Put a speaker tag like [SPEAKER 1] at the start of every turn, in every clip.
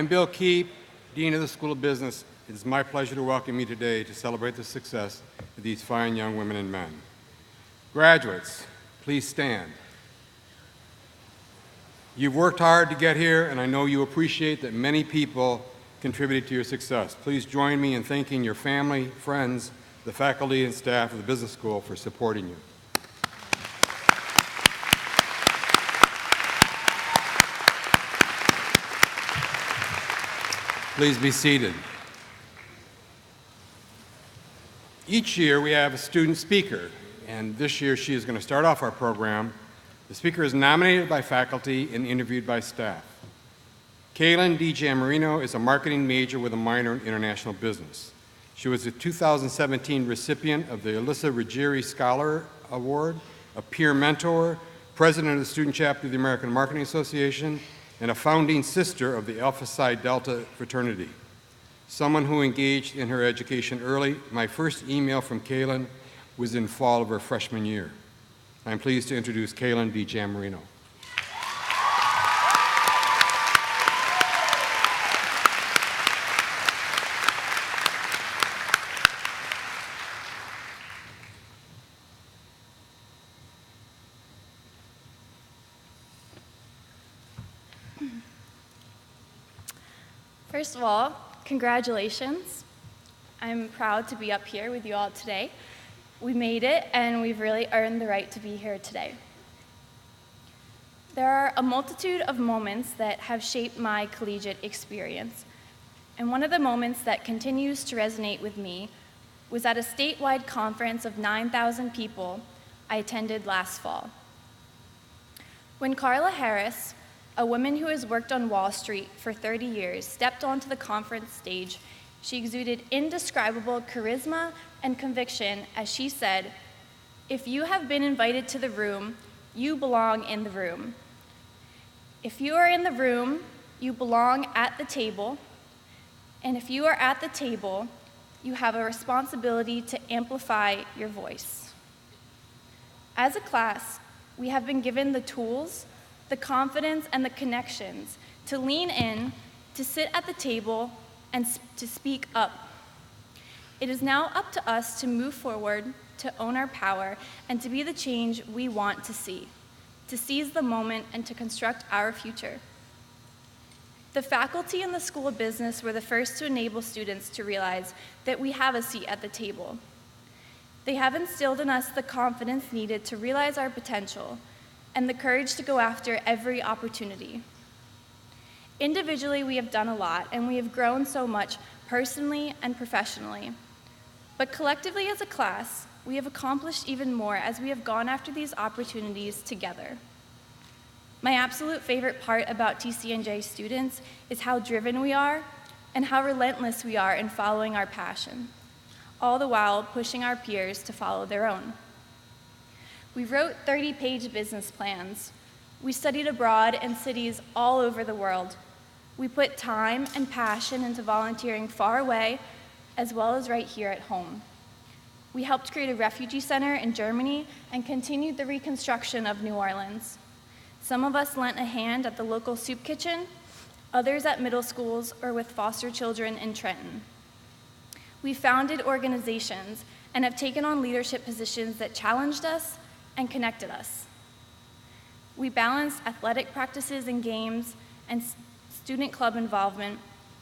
[SPEAKER 1] I'm Bill Keep, Dean of the School of Business. It is my pleasure to welcome you today to celebrate the success of these fine young women and men. Graduates, please stand. You've worked hard to get here, and I know you appreciate that many people contributed to your success. Please join me in thanking your family, friends, the faculty and staff of the Business School for supporting you. Please be seated. Each year we have a student speaker, and this year she is going to start off our program. The speaker is nominated by faculty and interviewed by staff. Kaylin D. Jammarino is a marketing major with a minor in international business. She was a 2017 recipient of the Alyssa Ruggieri Scholar Award, a peer mentor, president of the student chapter of the American Marketing Association, and a founding sister of the Alpha Psi Delta fraternity. Someone who engaged in her education early. My first email from Kaylin was in fall of her freshman year. I'm pleased to introduce Kaylin D. Jammarino.
[SPEAKER 2] First of all, congratulations. I'm proud to be up here with you all today. We made it, and we've really earned the right to be here today. There are a multitude of moments that have shaped my collegiate experience, and one of the moments that continues to resonate with me was at a statewide conference of 9,000 people I attended last fall. When Carla Harris, a woman who has worked on Wall Street for 30 years, stepped onto the conference stage, she exuded indescribable charisma and conviction as she said, "If you have been invited to the room, you belong in the room. If you are in the room, you belong at the table. And if you are at the table, you have a responsibility to amplify your voice." As a class, we have been given the tools, the confidence, and the connections to lean in, to sit at the table, and to speak up. It is now up to us to move forward, to own our power, and to be the change we want to see, to seize the moment and to construct our future. The faculty in the School of Business were the first to enable students to realize that we have a seat at the table. They have instilled in us the confidence needed to realize our potential and the courage to go after every opportunity. Individually, we have done a lot, and we have grown so much personally and professionally. But collectively as a class, we have accomplished even more as we have gone after these opportunities together. My absolute favorite part about TCNJ students is how driven we are and how relentless we are in following our passion, all the while pushing our peers to follow their own. We wrote 30-page business plans. We studied abroad in cities all over the world. We put time and passion into volunteering far away, as well as right here at home. We helped create a refugee center in Germany and continued the reconstruction of New Orleans. Some of us lent a hand at the local soup kitchen, others at middle schools or with foster children in Trenton. We founded organizations and have taken on leadership positions that challenged us and connected us. We balanced athletic practices and games and student club involvement.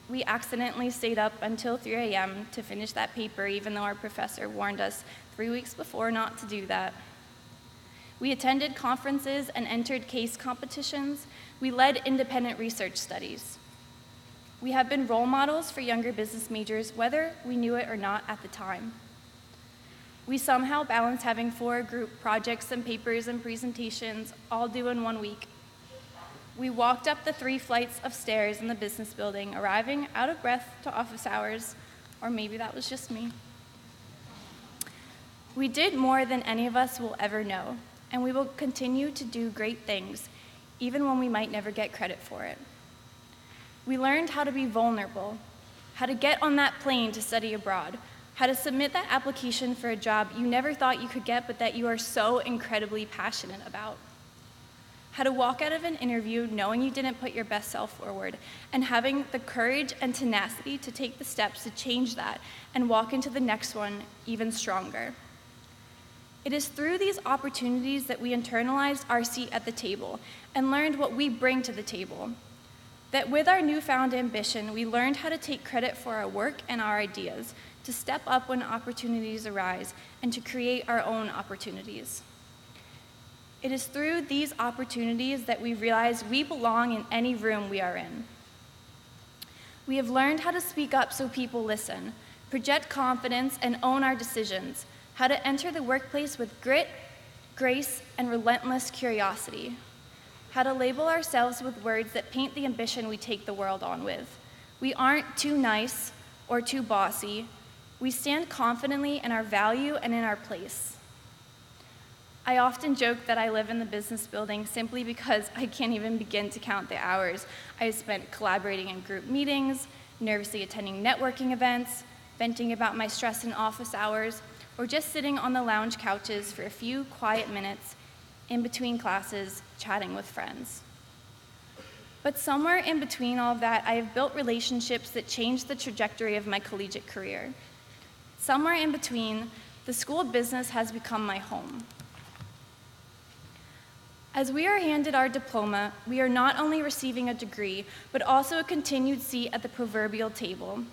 [SPEAKER 2] We accidentally stayed up until 3 a.m. to finish that paper, even though our professor warned us 3 weeks before not to do that. We attended conferences and entered case competitions. We led independent research studies. We have been role models for younger business majors, whether we knew it or not at the time. We somehow balance having 4 group projects and papers and presentations all due in 1 week. We walked up the 3 flights of stairs in the business building, arriving out of breath to office hours, or maybe that was just me. We did more than any of us will ever know, and we will continue to do great things, even when we might never get credit for it. We learned how to be vulnerable, how to get on that plane to study abroad, how to submit that application for a job you never thought you could get, but that you are so incredibly passionate about. how to walk out of an interview knowing you didn't put your best self forward, and having the courage and tenacity to take the steps to change that and walk into the next one even stronger. It is through these opportunities that we internalized our seat at the table and learned what we bring to the table. That with our newfound ambition, we learned how to take credit for our work and our ideas, to step up when opportunities arise, and to create our own opportunities. It is through these opportunities that we realize we belong in any room we are in. We have learned how to speak up so people listen, project confidence, and own our decisions, how to enter the workplace with grit, grace, and relentless curiosity, how to label ourselves with words that paint the ambition we take the world on with. We aren't too nice or too bossy. We stand confidently in our value and in our place. I often joke that I live in the business building simply because I can't even begin to count the hours I spent collaborating in group meetings, nervously attending networking events, venting about my stress in office hours, or just sitting on the lounge couches for a few quiet minutes in between classes, chatting with friends. But somewhere in between all of that, I have built relationships that changed the trajectory of my collegiate career. Somewhere in between, the School of Business has become my home. As we are handed our diploma, we are not only receiving a degree, but also a continued seat at the proverbial table.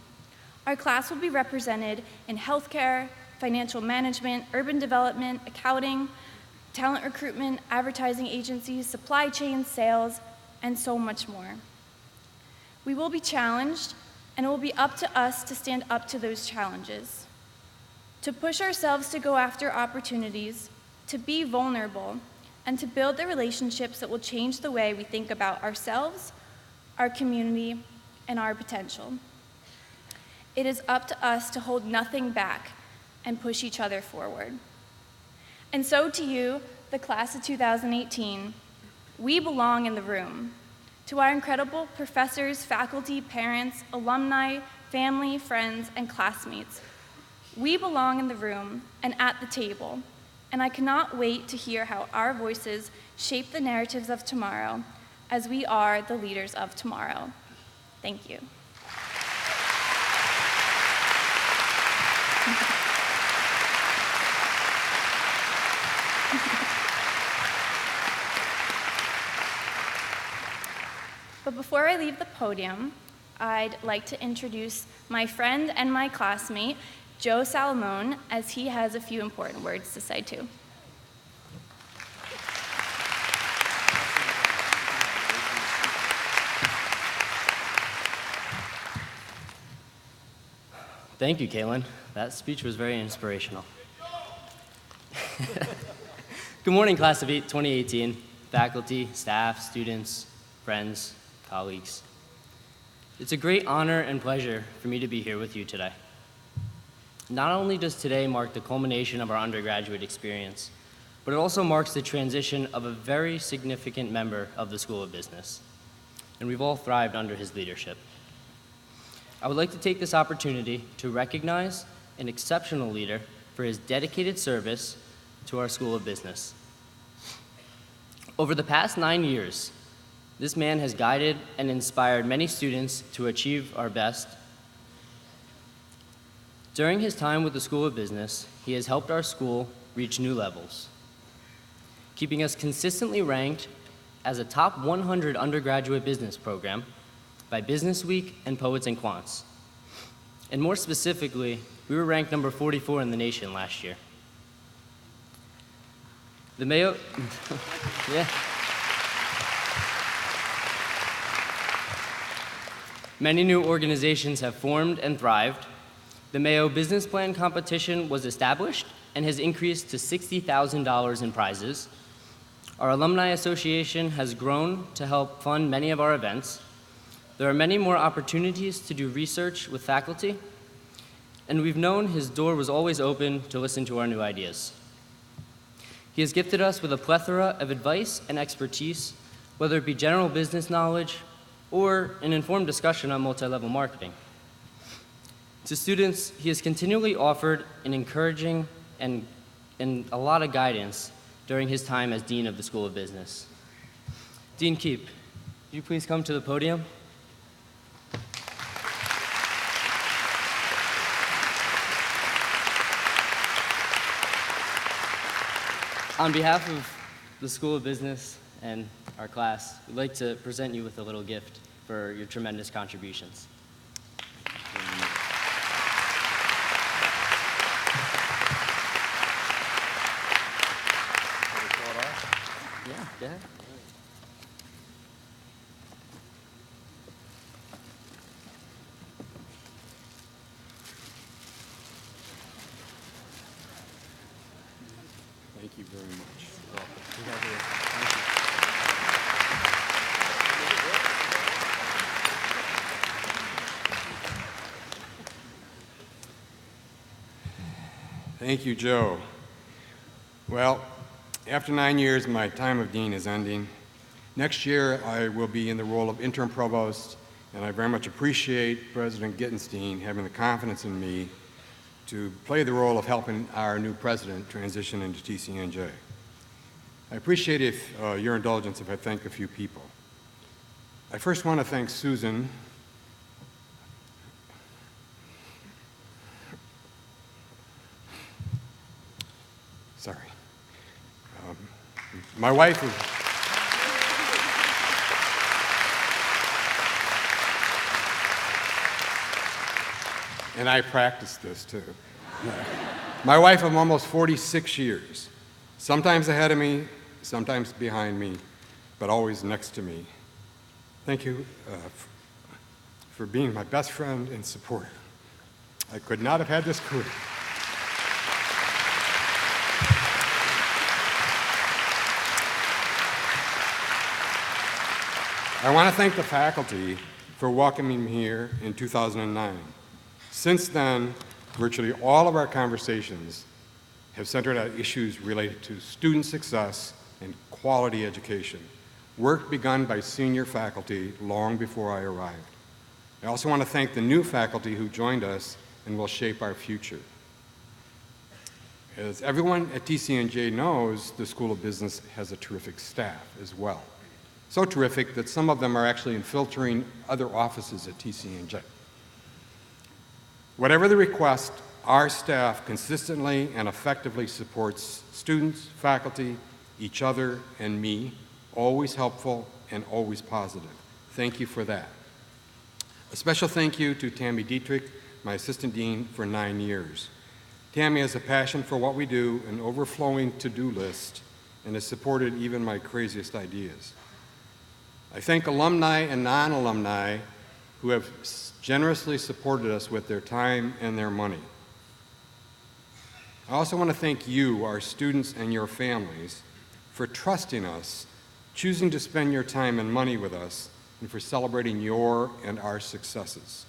[SPEAKER 2] Our class will be represented in healthcare, financial management, urban development, accounting, talent recruitment, advertising agencies, supply chain, sales, and so much more. We will be challenged, and it will be up to us to stand up to those challenges, to push ourselves to go after opportunities, to be vulnerable, and to build the relationships that will change the way we think about ourselves, our community, and our potential. It is up to us to hold nothing back and push each other forward. And so to you, the class of 2018, we belong in the room. To our incredible professors, faculty, parents, alumni, family, friends, and classmates, we belong in the room and at the table, and I cannot wait to hear how our voices shape the narratives of tomorrow, as we are the leaders of tomorrow. Thank you. But before I leave the podium, I'd like to introduce my friend and my classmate, Joe Salamone, as he has a few important words to say too.
[SPEAKER 3] Thank you, Kaylin. That speech was very inspirational. Good morning, class of 2018, faculty, staff, students, friends, colleagues. It's a great honor and pleasure for me to be here with you today. Not only does today mark the culmination of our undergraduate experience, but it also marks the transition of a very significant member of the School of Business, and we've all thrived under his leadership. I would like to take this opportunity to recognize an exceptional leader for his dedicated service to our School of Business. Over the past 9 years, this man has guided and inspired many students to achieve our best. During his time with the School of Business, he has helped our school reach new levels, keeping us consistently ranked as a top 100 undergraduate business program by Business Week and Poets and Quants. And more specifically, we were ranked number 44 in the nation last year. The Mayo, yeah. Many new organizations have formed and thrived. The Mayo Business Plan competition was established and has increased to $60,000 in prizes. Our Alumni Association has grown to help fund many of our events. There are many more opportunities to do research with faculty, and we've known his door was always open to listen to our new ideas. He has gifted us with a plethora of advice and expertise, whether it be general business knowledge or an informed discussion on multi-level marketing. To students, he has continually offered an encouraging and a lot of guidance during his time as Dean of the School of Business. Dean Keep, would you please come to the podium? On behalf of the School of Business and our class, we'd like to present you with a little gift for your tremendous contributions. Yeah, go ahead.
[SPEAKER 1] Thank you very much. Thank you, Joe. Well, after 9 years, my time of dean is ending. Next year, I will be in the role of interim provost, and I very much appreciate President Gittenstein having the confidence in me to play the role of helping our new president transition into TCNJ. I appreciate your indulgence if I thank a few people. I first want to thank Susan. Sorry. My wife is... And I practiced this too. My wife of almost 46 years, sometimes ahead of me, sometimes behind me, but always next to me. Thank you for being my best friend and supporter. I could not have had this career. I want to thank the faculty for welcoming me here in 2009. Since then, virtually all of our conversations have centered on issues related to student success and quality education, work begun by senior faculty long before I arrived. I also want to thank the new faculty who joined us and will shape our future. As everyone at TCNJ knows, the School of Business has a terrific staff as well. So terrific that some of them are actually infiltrating other offices at TCNJ. Whatever the request, our staff consistently and effectively supports students, faculty, each other, and me, always helpful and always positive. Thank you for that. A special thank you to Tammy Dietrich, my assistant dean for 9 years. Tammy has a passion for what we do, an overflowing to-do list, and has supported even my craziest ideas. I thank alumni and non-alumni who have generously supported us with their time and their money. I also want to thank you, our students and your families, for trusting us, choosing to spend your time and money with us, and for celebrating your and our successes.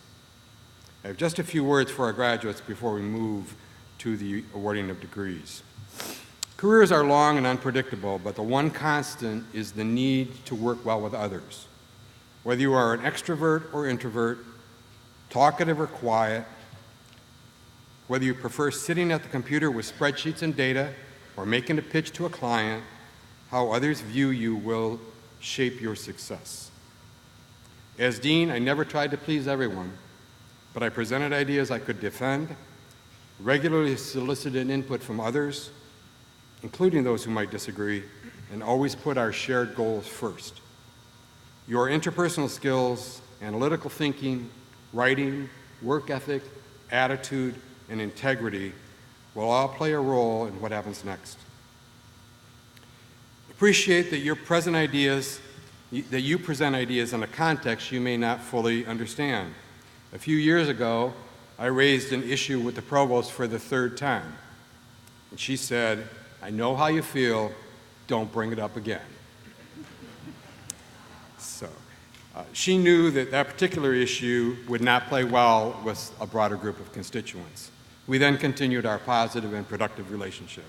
[SPEAKER 1] I have just a few words for our graduates before we move to the awarding of degrees. Careers are long and unpredictable, but the one constant is the need to work well with others. Whether you are an extrovert or introvert, talkative or quiet, whether you prefer sitting at the computer with spreadsheets and data or making a pitch to a client, how others view you will shape your success. As dean, I never tried to please everyone, but I presented ideas I could defend, regularly solicited input from others, including those who might disagree, and always put our shared goals first. Your interpersonal skills, analytical thinking, writing, work ethic, attitude, and integrity will all play a role in what happens next. Appreciate that you present ideas in a context you may not fully understand. A few years ago, I raised an issue with the provost for the 3rd time, and she said, "I know how you feel, don't bring it up again." So, she knew that that particular issue would not play well with a broader group of constituents. We then continued our positive and productive relationship.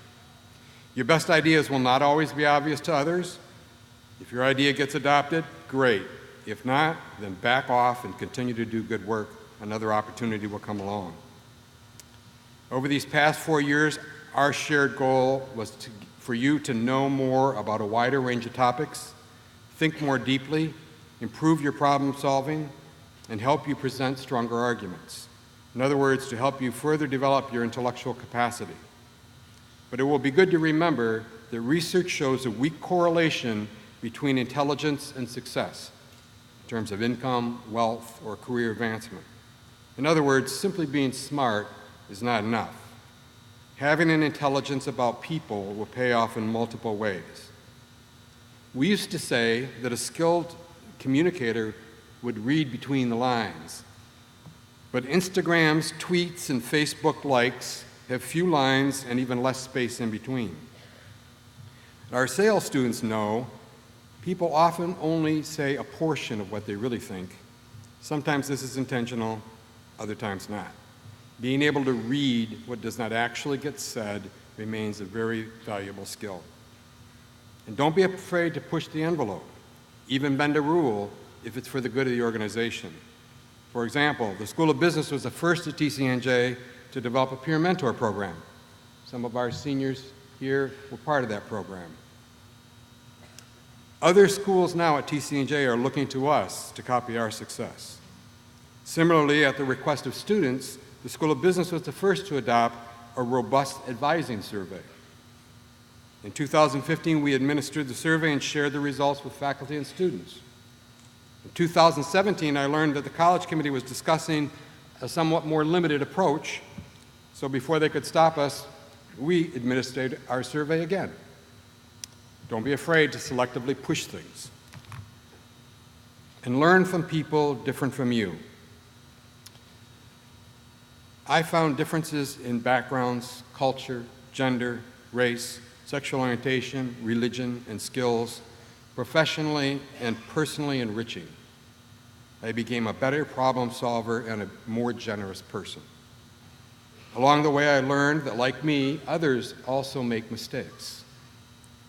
[SPEAKER 1] Your best ideas will not always be obvious to others. If your idea gets adopted, great. If not, then back off and continue to do good work. Another opportunity will come along. Over these past 4 years, our shared goal was for you to know more about a wider range of topics, think more deeply, improve your problem solving, and help you present stronger arguments. In other words, to help you further develop your intellectual capacity. But it will be good to remember that research shows a weak correlation between intelligence and success in terms of income, wealth, or career advancement. In other words, simply being smart is not enough. Having an intelligence about people will pay off in multiple ways. We used to say that a skilled communicator would read between the lines. But Instagram's tweets and Facebook likes have few lines and even less space in between. Our sales students know people often only say a portion of what they really think. Sometimes this is intentional, other times not. Being able to read what does not actually get said remains a very valuable skill. And don't be afraid to push the envelope, even bend a rule if it's for the good of the organization. For example, the School of Business was the first at TCNJ to develop a peer mentor program. Some of our seniors here were part of that program. Other schools now at TCNJ are looking to us to copy our success. Similarly, at the request of students, the School of Business was the first to adopt a robust advising survey. In 2015, we administered the survey and shared the results with faculty and students. In 2017, I learned that the College Committee was discussing a somewhat more limited approach, so before they could stop us, we administered our survey again. Don't be afraid to selectively push things. And learn from people different from you. I found differences in backgrounds, culture, gender, race, sexual orientation, religion, and skills professionally and personally enriching. I became a better problem solver and a more generous person. Along the way, I learned that, like me, others also make mistakes.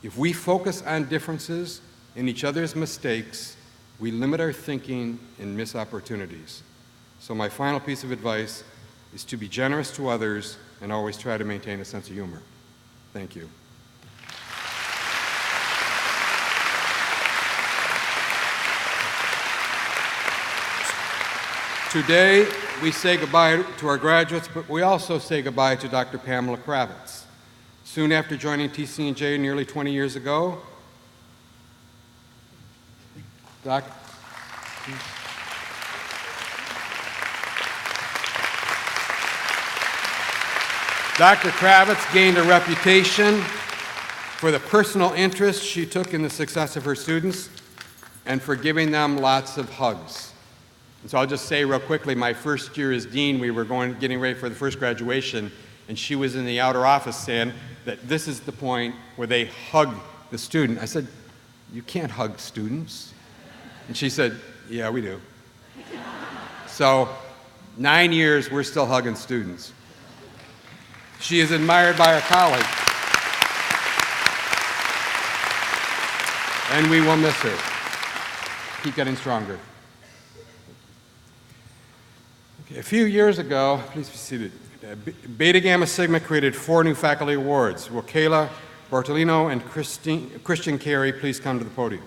[SPEAKER 1] If we focus on differences and each other's mistakes, we limit our thinking and miss opportunities. So my final piece of advice is to be generous to others and always try to maintain a sense of humor. Thank you. Today, we say goodbye to our graduates, but we also say goodbye to Dr. Pamela Kravitz. Soon after joining TCNJ nearly 20 years ago, Dr. Kravitz gained a reputation for the personal interest she took in the success of her students and for giving them lots of hugs. And so I'll just say real quickly, my first year as dean, we were getting ready for the first graduation, and she was in the outer office saying that this is the point where they hug the student. I said, "You can't hug students." And she said, "Yeah, we do." So 9 years, we're still hugging students. She is admired by our colleagues, and we will miss her. Keep getting stronger. Okay, a few years ago, please be seated, Beta Gamma Sigma created 4 new faculty awards. Will Kayla Bartolino and Christian Carey please come to the podium?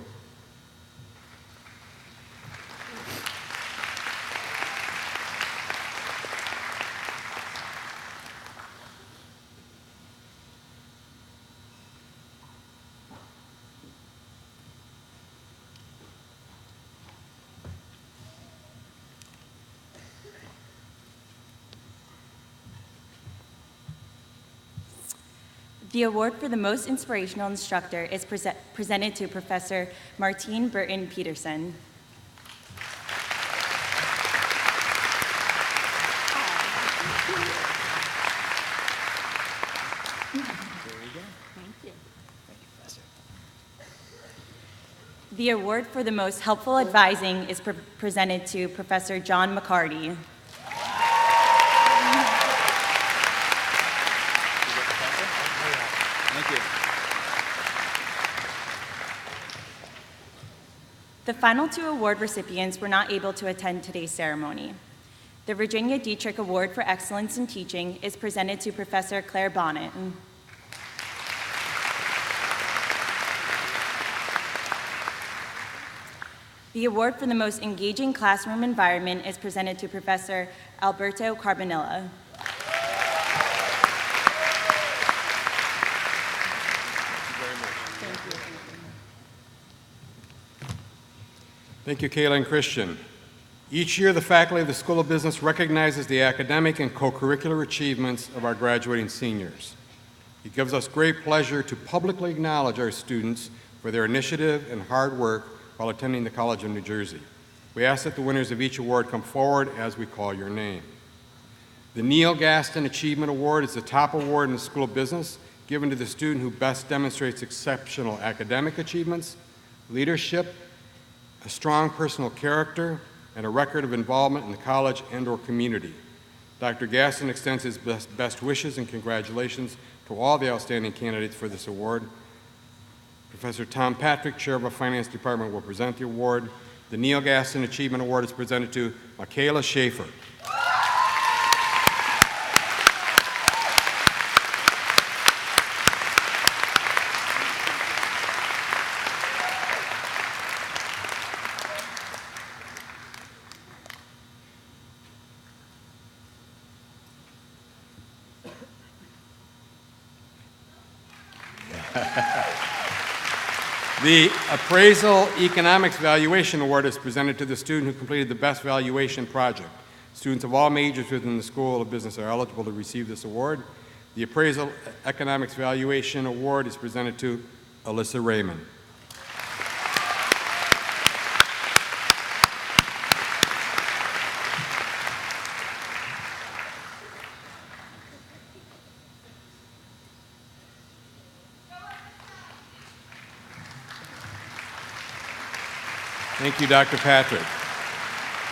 [SPEAKER 4] The award for the most inspirational instructor is presented to Professor Martine Burton Peterson. The award for the most helpful advising is presented to Professor John McCarty. The final 2 award recipients were not able to attend today's ceremony. The Virginia Dietrich Award for Excellence in Teaching is presented to Professor Claire Bonnet. The award for the most engaging classroom environment is presented to Professor Alberto Carbonella.
[SPEAKER 1] Thank you, Kayla and Christian. Each year, the faculty of the School of Business recognizes the academic and co-curricular achievements of our graduating seniors. It gives us great pleasure to publicly acknowledge our students for their initiative and hard work while attending the College of New Jersey. We ask that the winners of each award come forward as we call your name. The Neil Gaston Achievement Award is the top award in the School of Business, given to the student who best demonstrates exceptional academic achievements, leadership, a strong personal character, and a record of involvement in the college and/or community. Dr. Gaston extends his best wishes and congratulations to all the outstanding candidates for this award. Professor Tom Patrick, Chair of our Finance Department, will present the award. The Neil Gaston Achievement Award is presented to Michaela Schaefer. The Appraisal Economics Valuation Award is presented to the student who completed the best valuation project. Students of all majors within the School of Business are eligible to receive this award. The Appraisal Economics Valuation Award is presented to Alyssa Raymond. Thank you, Dr. Patrick.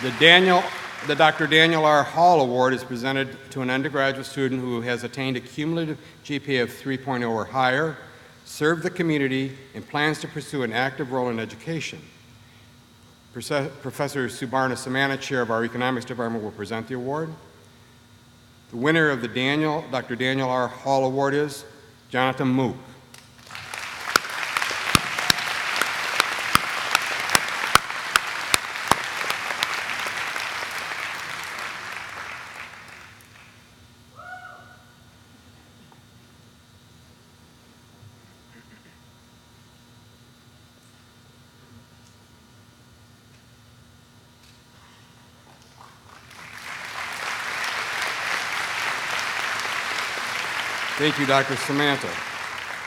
[SPEAKER 1] The Dr. Daniel R. Hall Award is presented to an undergraduate student who has attained a cumulative GPA of 3.0 or higher, served the community, and plans to pursue an active role in education. Professor Subarna Samana, Chair of our Economics Department, will present the award. The winner of the Dr. Daniel R. Hall Award is Jonathan Mook. Thank you, Dr. Samantha.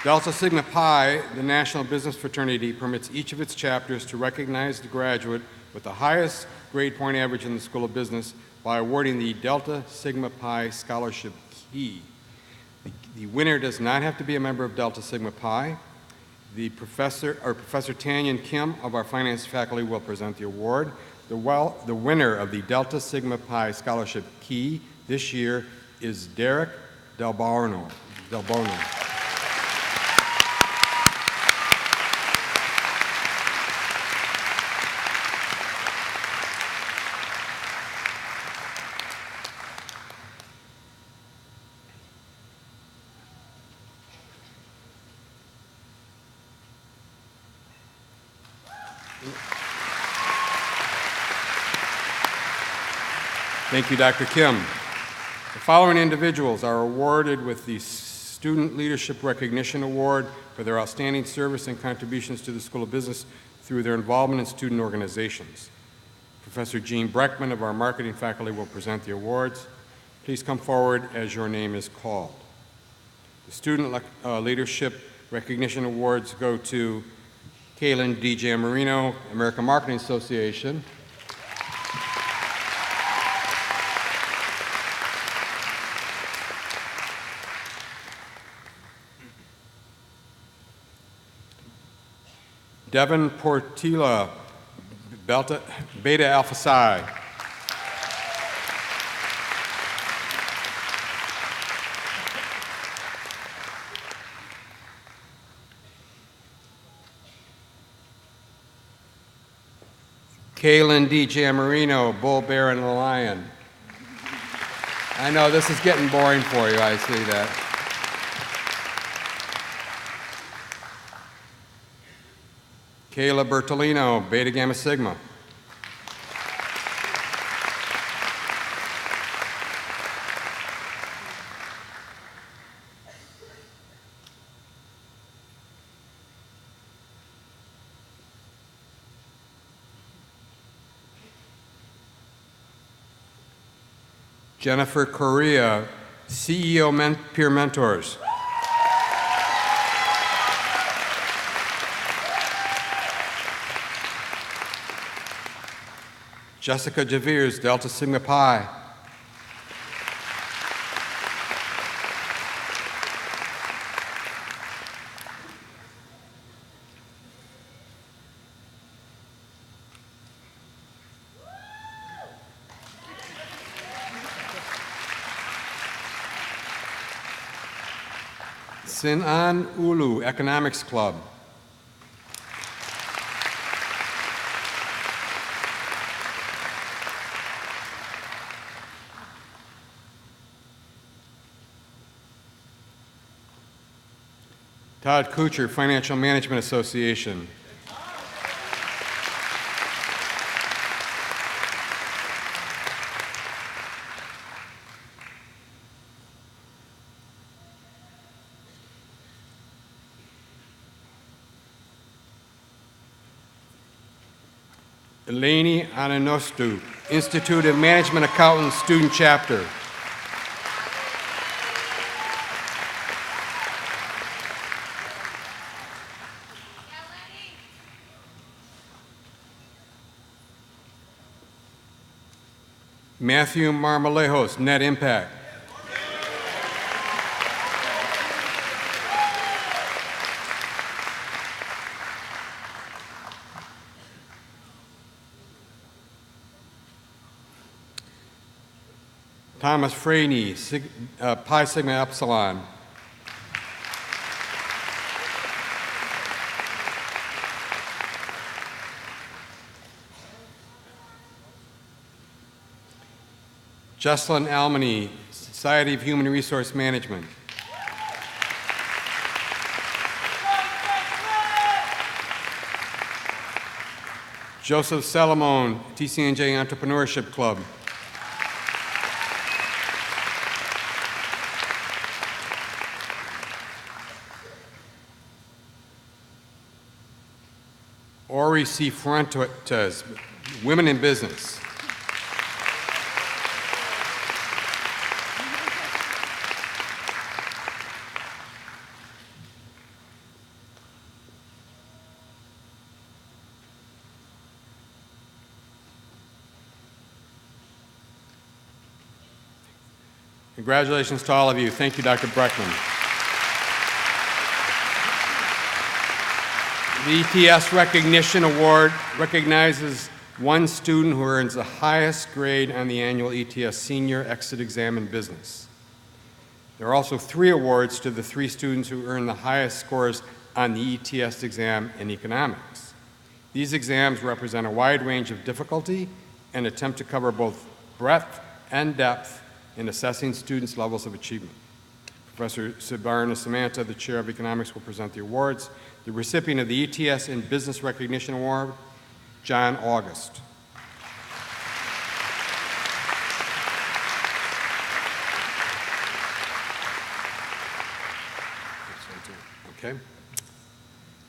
[SPEAKER 1] Delta Sigma Pi, the National Business Fraternity, permits each of its chapters to recognize the graduate with the highest grade point average in the School of Business by awarding the Delta Sigma Pi Scholarship Key. The winner does not have to be a member of Delta Sigma Pi. Professor Tanyan Kim of our finance faculty will present the award. The winner of the Delta Sigma Pi Scholarship Key this year is Derek Del Bono. Thank you, Dr. Kim. The following individuals are awarded with the Student Leadership Recognition Award for their outstanding service and contributions to the School of Business through their involvement in student organizations. Professor Jean Breckman of our marketing faculty will present the awards. Please come forward as your name is called. The Student Leadership Recognition Awards go to Kaylin D. Marino, American Marketing Association. Devin Portilla, Beta Alpha Psi. Kaylin D. Jamarino, Bull, Bear, and the Lion. I know this is getting boring for you, I see that. Kayla Bertolino, Beta Gamma Sigma. Jennifer Correa, CEO Peer Mentors. Jessica Javiers, Delta Sigma Pi. Sinan Ulu, Economics Club. Todd Kuchar, Financial Management Association. Eleni Ananostou, Institute of Management Accountants Student Chapter. Matthew Marmalejos, Net Impact. Thomas Franey, Pi Sigma Epsilon. Jessalyn Almany, Society of Human Resource Management. Joseph Salamone, TCNJ Entrepreneurship Club. Ori C. Fuentes, Women in Business. Congratulations to all of you. Thank you, Dr. Breckman. The ETS Recognition Award recognizes one student who earns the highest grade on the annual ETS Senior Exit Exam in Business. There are also 3 awards to the 3 students who earn the highest scores on the ETS exam in economics. These exams represent a wide range of difficulty and attempt to cover both breadth and depth in assessing students' levels of achievement. Professor Subarna Samantha, the Chair of Economics, will present the awards. The recipient of the ETS in Business Recognition Award, John August. Okay.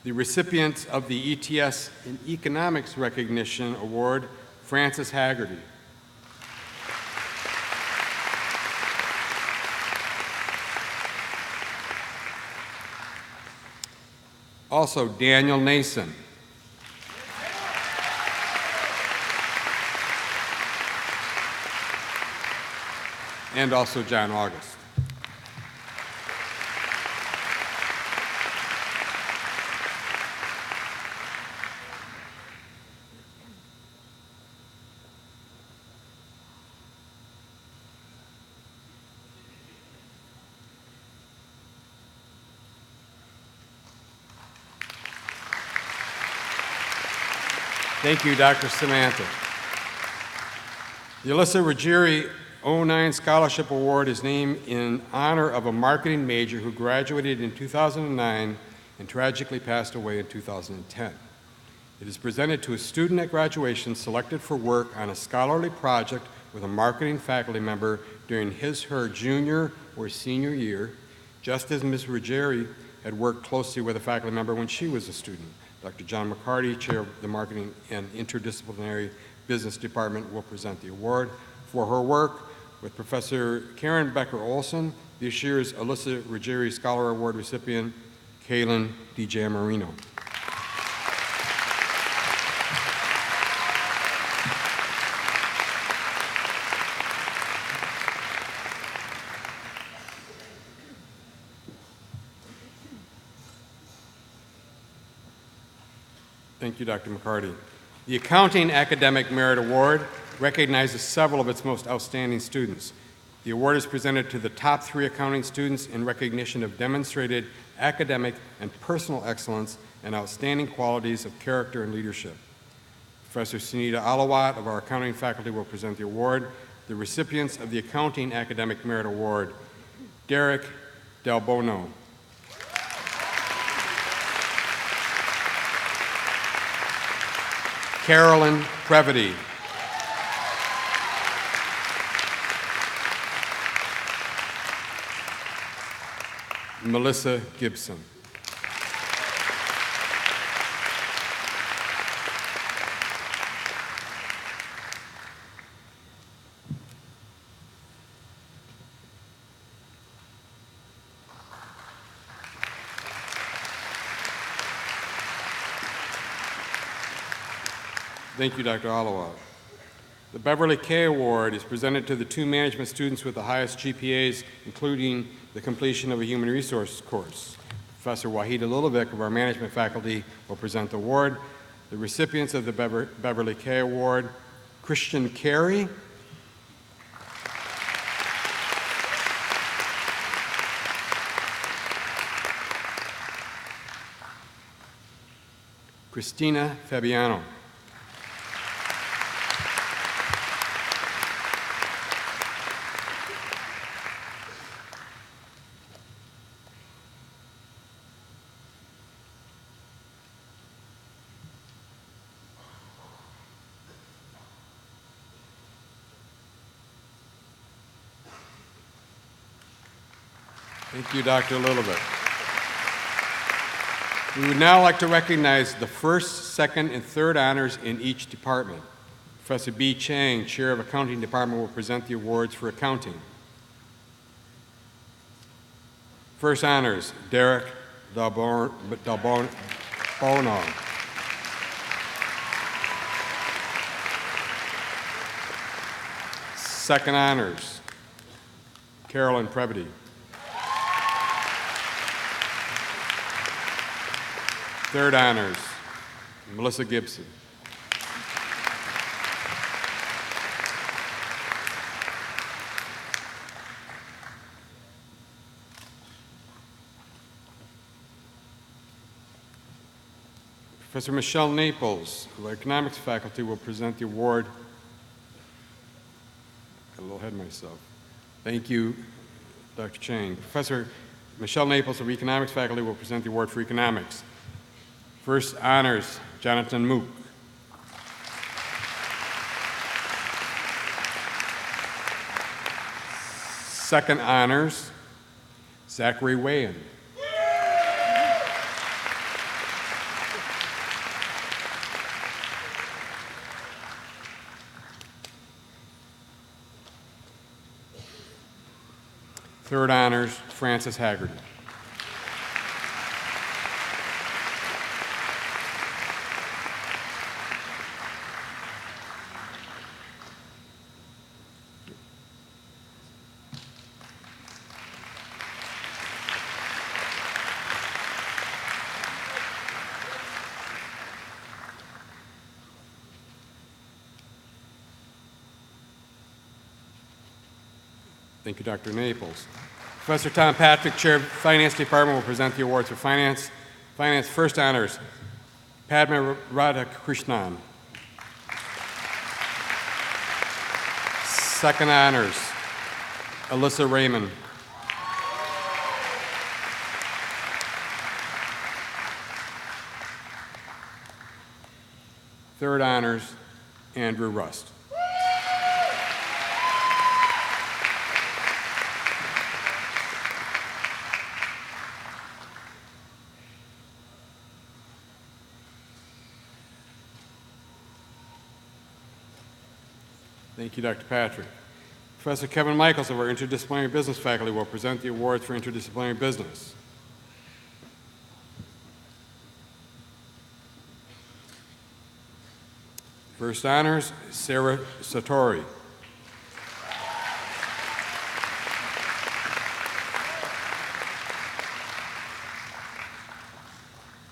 [SPEAKER 1] The recipient of the ETS in Economics Recognition Award, Frances Haggerty. Also, Daniel Nason. And also John August. Thank you, Dr. Samantha. The Alyssa Ruggieri 09 Scholarship Award is named in honor of a marketing major who graduated in 2009 and tragically passed away in 2010. It is presented to a student at graduation selected for work on a scholarly project with a marketing faculty member during his/her junior or senior year, just as Ms. Ruggieri had worked closely with a faculty member when she was a student. Dr. John McCarty, Chair of the Marketing and Interdisciplinary Business Department, will present the award for her work with Professor Karen Becker-Olson, this year's Alyssa Ruggieri Scholar Award recipient, Kaylin DiGiamarino. Thank you, Dr. McCarty. The Accounting Academic Merit Award recognizes several of its most outstanding students. The award is presented to the top 3 accounting students in recognition of demonstrated academic and personal excellence and outstanding qualities of character and leadership. Professor Sunita Alawat of our accounting faculty will present the award. The recipients of the Accounting Academic Merit Award, Derek Del Bono, Carolyn Previty, Melissa Gibson. Thank you, Dr. Alawat. The Beverly K. Award is presented to the 2 management students with the highest GPAs, including the completion of a human resource course. Professor Wahida Lulovic of our management faculty will present the award. The recipients of the Beverly K. Award, Christian Carey, Christina Fabiano, Thank you, Dr. Lulovic. We would now like to recognize the first, second, and third honors in each department. Professor B. Chang, Chair of Accounting Department, will present the awards for accounting. First honors, Derek Del Bono. Second honors, Carolyn Previty. Third honors, Melissa Gibson. Professor Michelle Naples, of the economics faculty, will present the award. Got a little ahead of myself. Thank you, Dr. Chang. Professor Michelle Naples of economics faculty will present the award for economics. First honors, Jonathan Mook. Second honors, Zachary Wayan. Third honors, Francis Haggerty. Thank you, Dr. Naples. Professor Tom Patrick, Chair of the Finance Department, will present the awards for finance. Finance first honors, Padma Radhakrishnan. Second honors, Alyssa Raymond. Third honors, Andrew Rust. Thank you, Dr. Patrick. Professor Kevin Michaels of our Interdisciplinary Business faculty will present the awards for interdisciplinary business. First honors, Sarah Satori.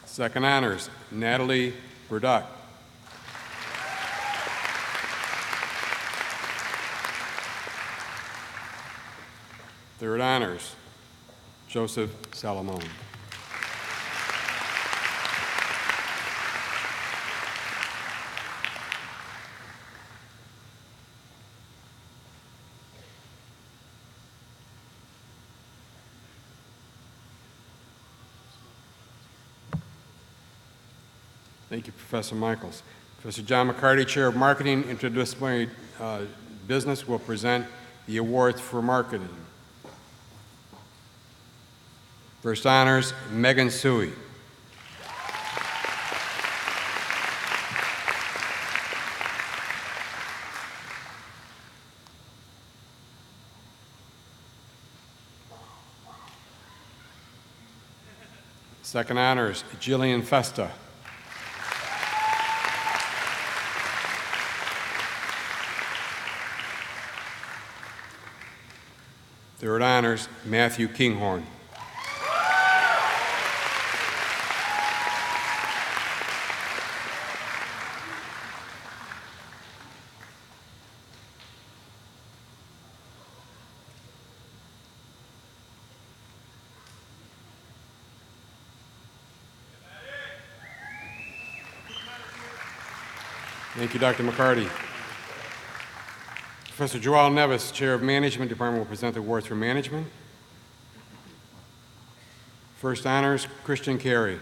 [SPEAKER 1] Second honors, Natalie Burduck. Third honors, Joseph Salomon. Thank you, Professor Michaels. Professor John McCarty, Chair of Marketing, Interdisciplinary Business, will present the awards for marketing. First honors, Megan Suey. Second honors, Jillian Festa. Third honors, Matthew Kinghorn. Thank you, Dr. McCarty. Professor Joel Nevis, Chair of Management Department, will present the awards for management. First honors, Christian Carey.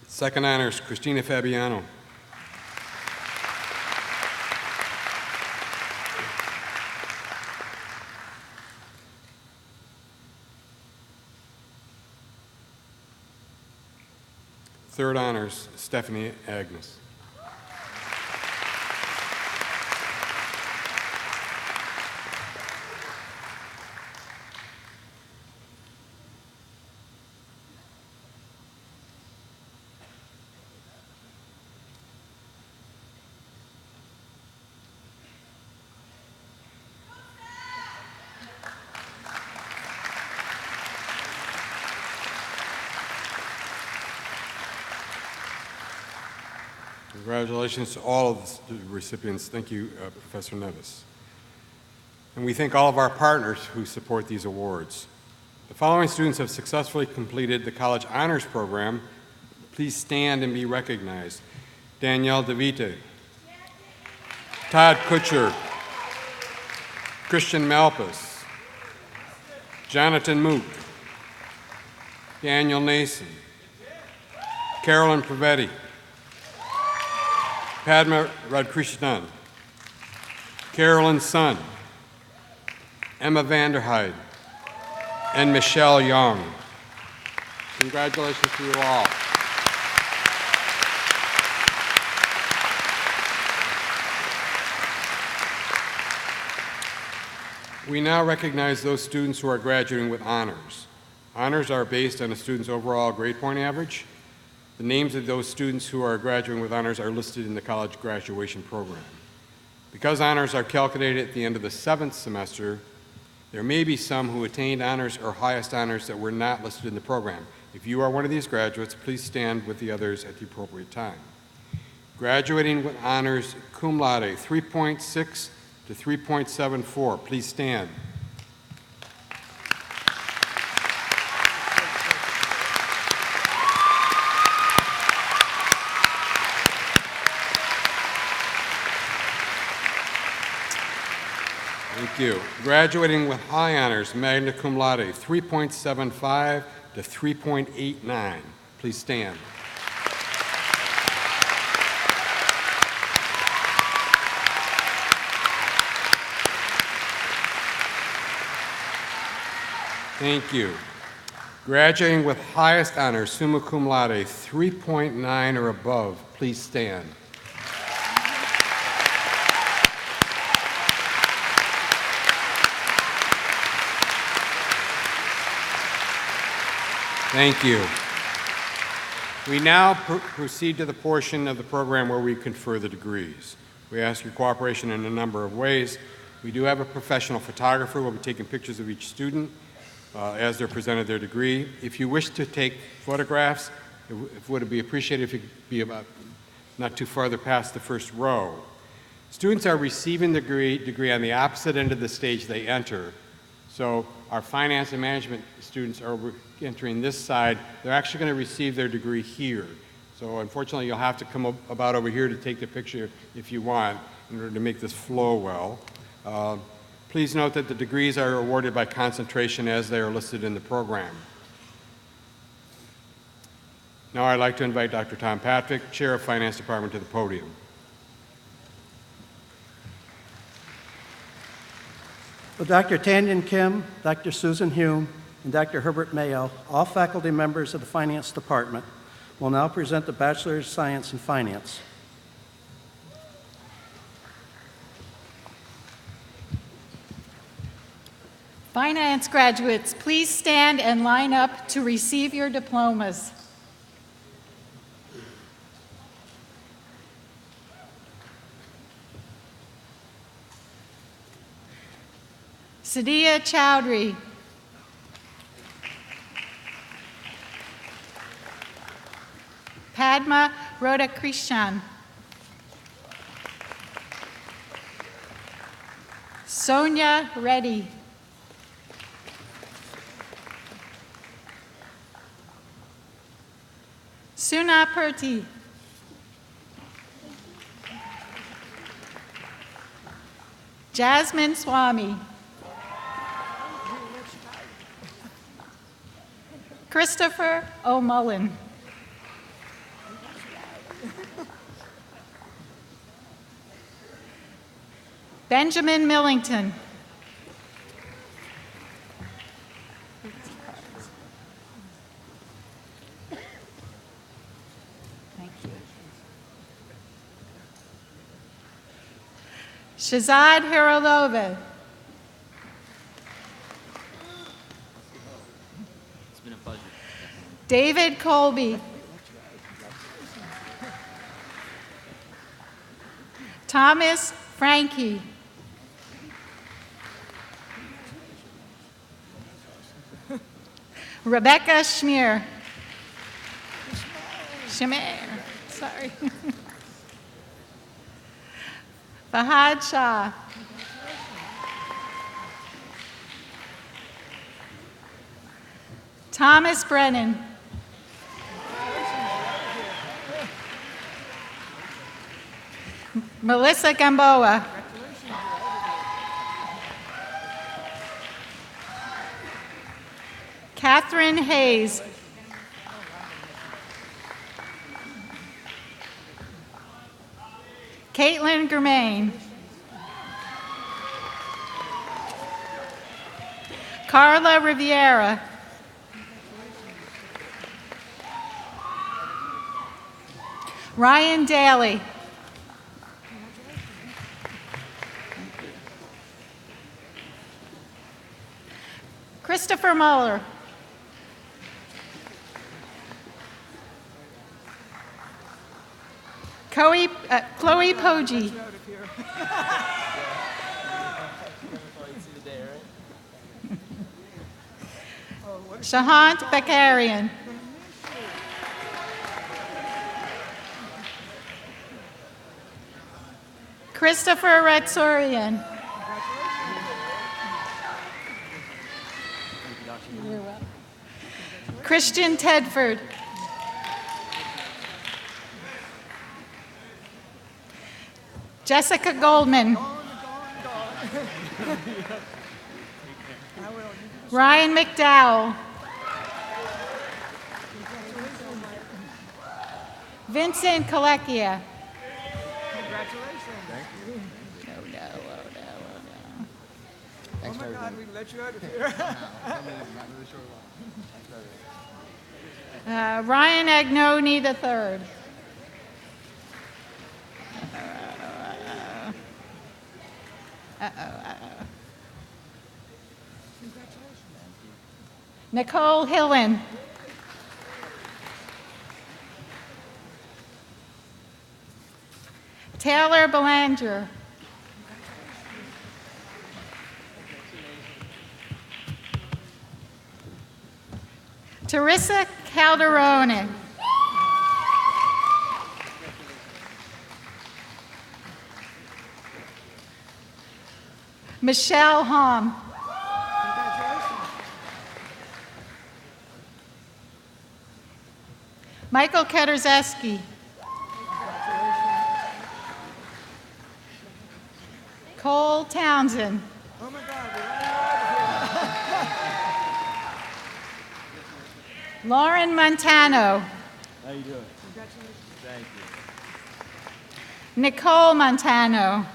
[SPEAKER 1] Second honors, Christina Fabiano. Third honors, Stephanie Agnes. Congratulations to all of the recipients. Thank you, Professor Nevis. And we thank all of our partners who support these awards. The following students have successfully completed the College Honors Program. Please stand and be recognized. Danielle DeVite, Todd Kutcher, Christian Malpas, Jonathan Mook, Daniel Nason, Carolyn Pravetti, Padma Radkrishnan, Carolyn Sun, Emma Vanderhyde, and Michelle Young. Congratulations to you all. We now recognize those students who are graduating with honors. Honors are based on a student's overall grade point average. The names of those students who are graduating with honors are listed in the college graduation program. Because honors are calculated at the end of the 7th semester, there may be some who attained honors or highest honors that were not listed in the program. If you are one of these graduates, please stand with the others at the appropriate time. Graduating with honors, cum laude, 3.6 to 3.74. Please stand. Thank you. Graduating with high honors, magna cum laude, 3.75 to 3.89. Please stand. Thank you. Graduating with highest honor, summa cum laude, 3.9 or above, please stand. Thank you. We now proceed to the portion of the program where we confer the degrees. We ask your cooperation in a number of ways. We do have a professional photographer who will be taking pictures of each student as they're presented their degree. If you wish to take photographs, it would be appreciated if you could be about not too farther past the first row. Students are receiving the degree on the opposite end of the stage they enter. So our finance and management students are entering this side. They're actually going to receive their degree here. So unfortunately, you'll have to come about over here to take the picture if you want in order to make this flow well. Please note that the degrees are awarded by concentration as they are listed in the program. Now I'd like to invite Dr. Tom Patrick, Chair of Finance Department, to the podium.
[SPEAKER 5] Well, Dr. Tanyan Kim, Dr. Susan Hume, and Dr. Herbert Mayo, all faculty members of the Finance Department, will now present the Bachelor of Science in Finance.
[SPEAKER 6] Finance graduates, please stand and line up to receive your diplomas. Sadia Chowdhury. Padma Rodakrishan. Sonia Reddy. Suna Purti. Jasmine Swami. Christopher O'Mullen. Benjamin Millington. Thank you. Shazad Hiralova.
[SPEAKER 3] It's been a pleasure.
[SPEAKER 6] David Colby. Thomas Frankie. Rebecca Schmier. Schmier, sorry. Fahad Shah. Thomas Brennan. Melissa Gamboa. Catherine Hayes. Caitlin Germain. Carla Riviera. Ryan Daly. Christopher Muller. Chloe Poggi. Shahant Bakarian. Christopher Retsorian. You're welcome. Christian Tedford. Jessica Goldman. Ryan McDowell. Vincent Colecchia.
[SPEAKER 7] Oh my God, we let you out of here.
[SPEAKER 6] Ryan Agnoni III. Nicole Hillen. Taylor Belanger. Teresa Calderone. Michelle Hom. Michael Keterzeski. Cole Townsend.
[SPEAKER 7] Oh my God, we let you out of here.
[SPEAKER 6] Lauren Montano.
[SPEAKER 7] How you doing? Congratulations. Thank you.
[SPEAKER 6] Nicole Montano.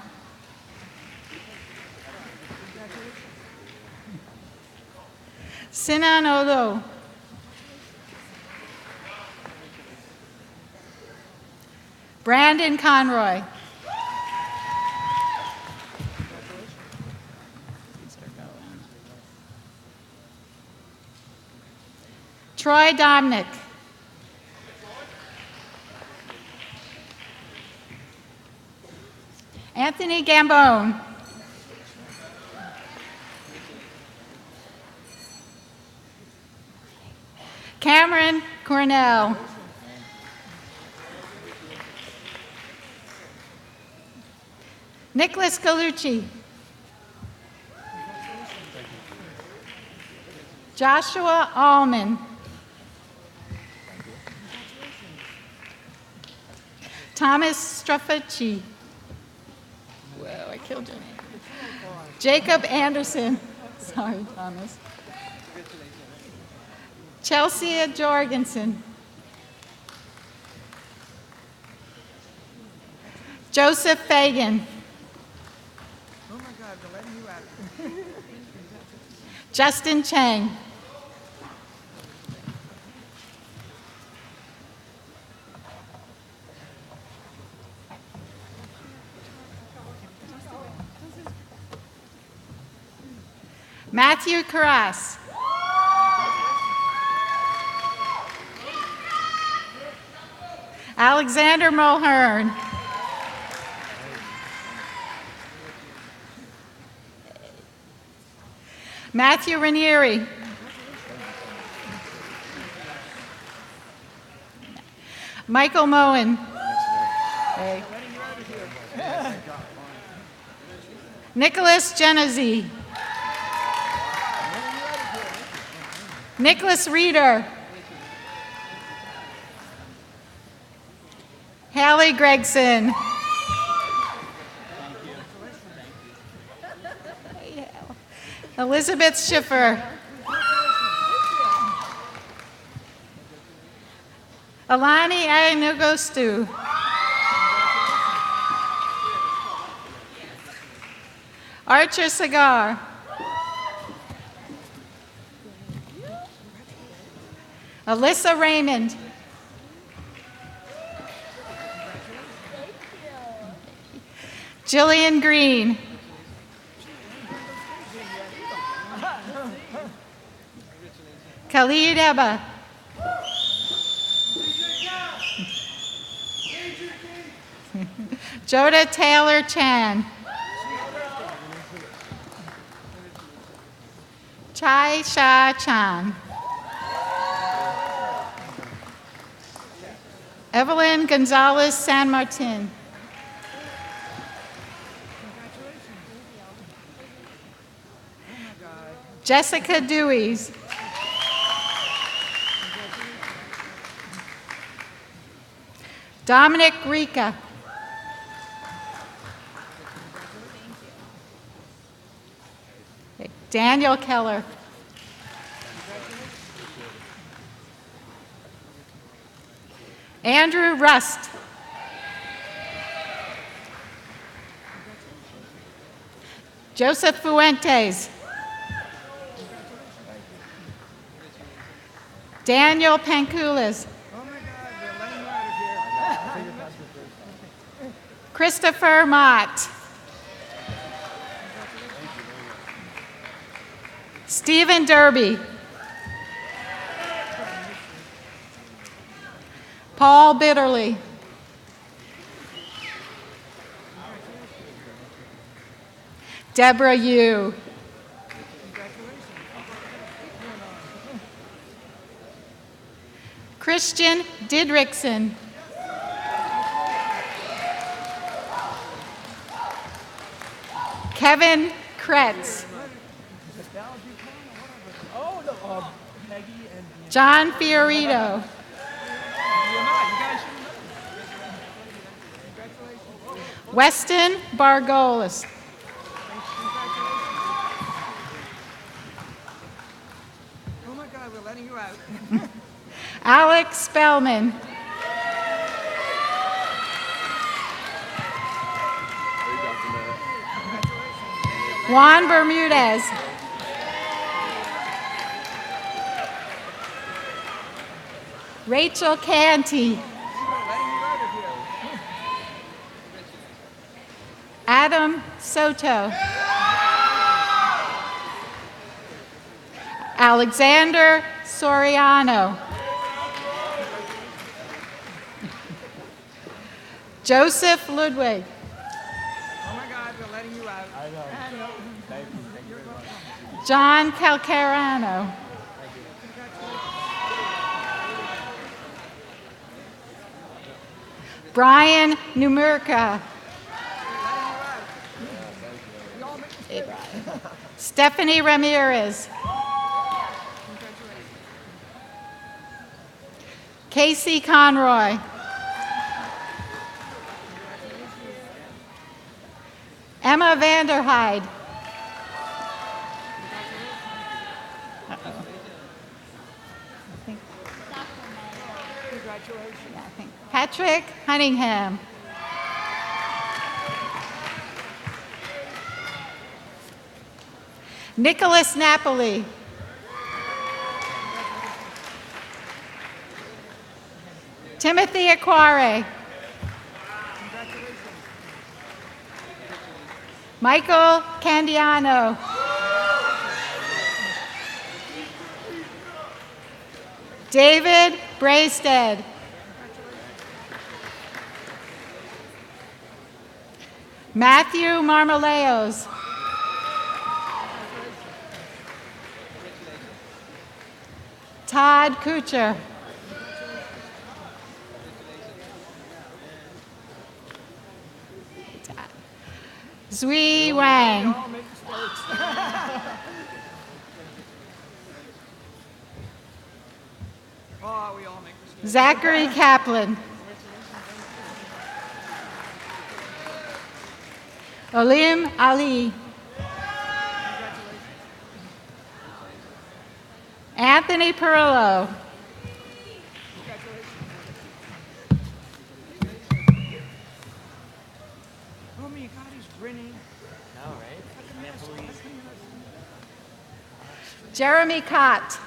[SPEAKER 6] Sinan Olo. Brandon Conroy. Troy Dominic. Anthony Gambone. Cameron Cornell. Nicholas Galucci. Joshua Allman. Thomas Strafacci. Whoa, I killed you. Jacob Anderson. Sorry, Thomas. Chelsea Jorgensen. Joseph Fagan.
[SPEAKER 7] Oh my God, we're letting you out of here.
[SPEAKER 6] Justin Chang. Matthew Carras. Alexander Mulhern. Matthew Ranieri. Michael Moen. Hey. Nicholas Genesi. Nicholas Reeder. Hallie Gregson. Elizabeth Schiffer. Alani Anugostu. Archer Cigar. Alyssa Raymond. Jillian Green. Khalid Eba. Joda Taylor Chan. Chai Sha Chan. Evelyn Gonzalez San Martin. Jessica Deweys. Dominic Rica. Daniel Keller. Andrew Rust. Joseph Fuentes. Daniel Pankulis.
[SPEAKER 7] Oh my God, they're letting you out of here.
[SPEAKER 6] Christopher Mott. Stephen Derby. Paul Bitterly. Deborah Yu. Christian Didrikson. Kevin Kretz. John Fiorito. Weston Bargolis.
[SPEAKER 7] Oh my God, we're letting you out.
[SPEAKER 6] Alex Spellman. Juan Bermudez. Rachel Canty. Adam Soto. Alexander Soriano. Joseph Ludwig.
[SPEAKER 7] Oh my God, we're letting you out. I know.
[SPEAKER 6] John Calcarano. Brian Numurka. Stephanie Ramirez. Casey Conroy. Emma Vanderhyde. Patrick Cunningham. Nicholas Napoli. Timothy Aquare. Michael Candiano. David Braisted. Matthew Marmoleos. Todd Kuchar. Zui Wang.
[SPEAKER 7] Oh, we all make mistakes.
[SPEAKER 6] Zachary Kaplan. Olim Ali. Anthony Perillo.
[SPEAKER 7] Oh my God, he's grinning.
[SPEAKER 6] Jeremy Cott.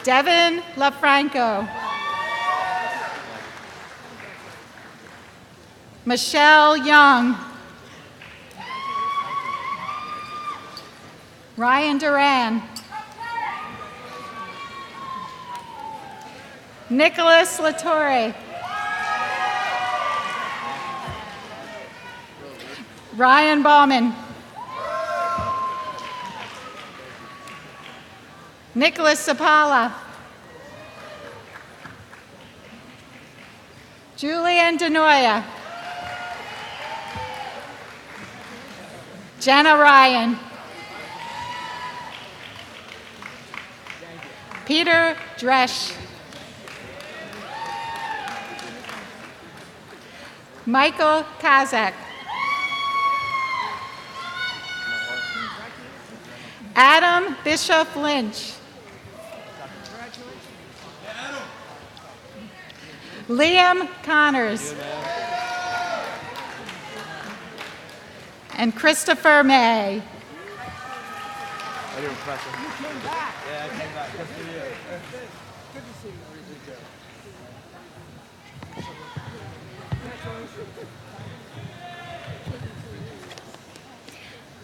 [SPEAKER 6] Devin LaFranco. Michelle Young. Ryan Duran. Nicholas Latore. Ryan Bauman. Nicholas Sapala. Julian Denoya. Jenna Ryan. Peter Dresch. Michael Kazak. Adam Bishop Lynch. Liam Connors. And Christopher May.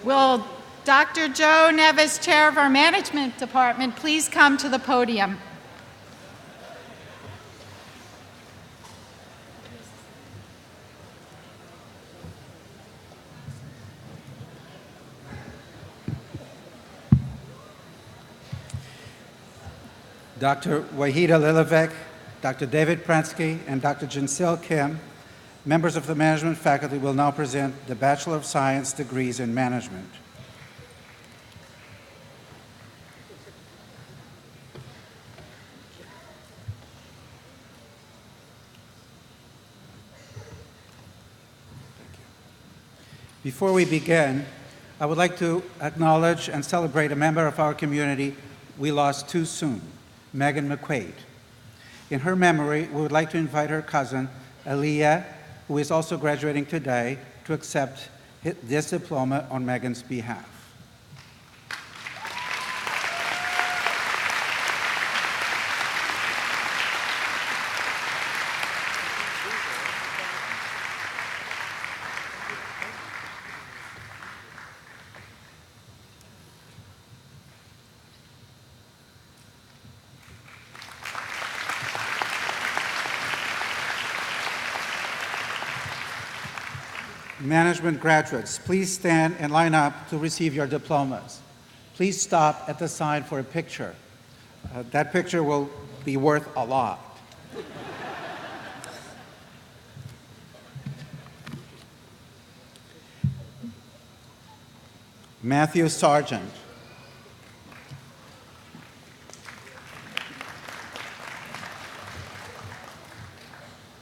[SPEAKER 6] Will Dr. Joe Nevis, Chair of our Management Department, please come to the podium?
[SPEAKER 8] Dr. Wahida Lilivek, Dr. David Pransky, and Dr. Jinsel Kim, members of the management faculty, will now present the Bachelor of Science degrees in management. Before we begin, I would like to acknowledge and celebrate a member of our community we lost too soon, Megan McQuaid. In her memory, we would like to invite her cousin, Aaliyah, who is also graduating today, to accept this diploma on Megan's behalf. Management graduates, please stand and line up to receive your diplomas. Please stop at the sign for a picture. That picture will be worth a lot. Matthew Sargent.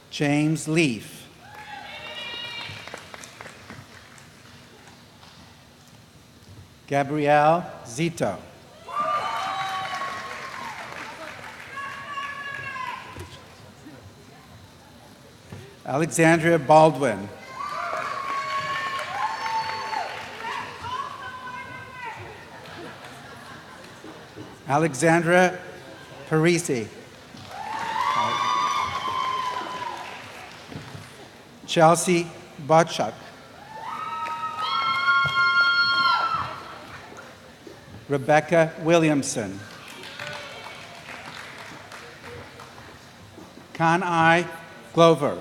[SPEAKER 8] James Leaf. Gabrielle Zito. Alexandria Baldwin. Alexandra Parisi. Chelsea Botchuk. Rebecca Williamson. Kan-I Glover.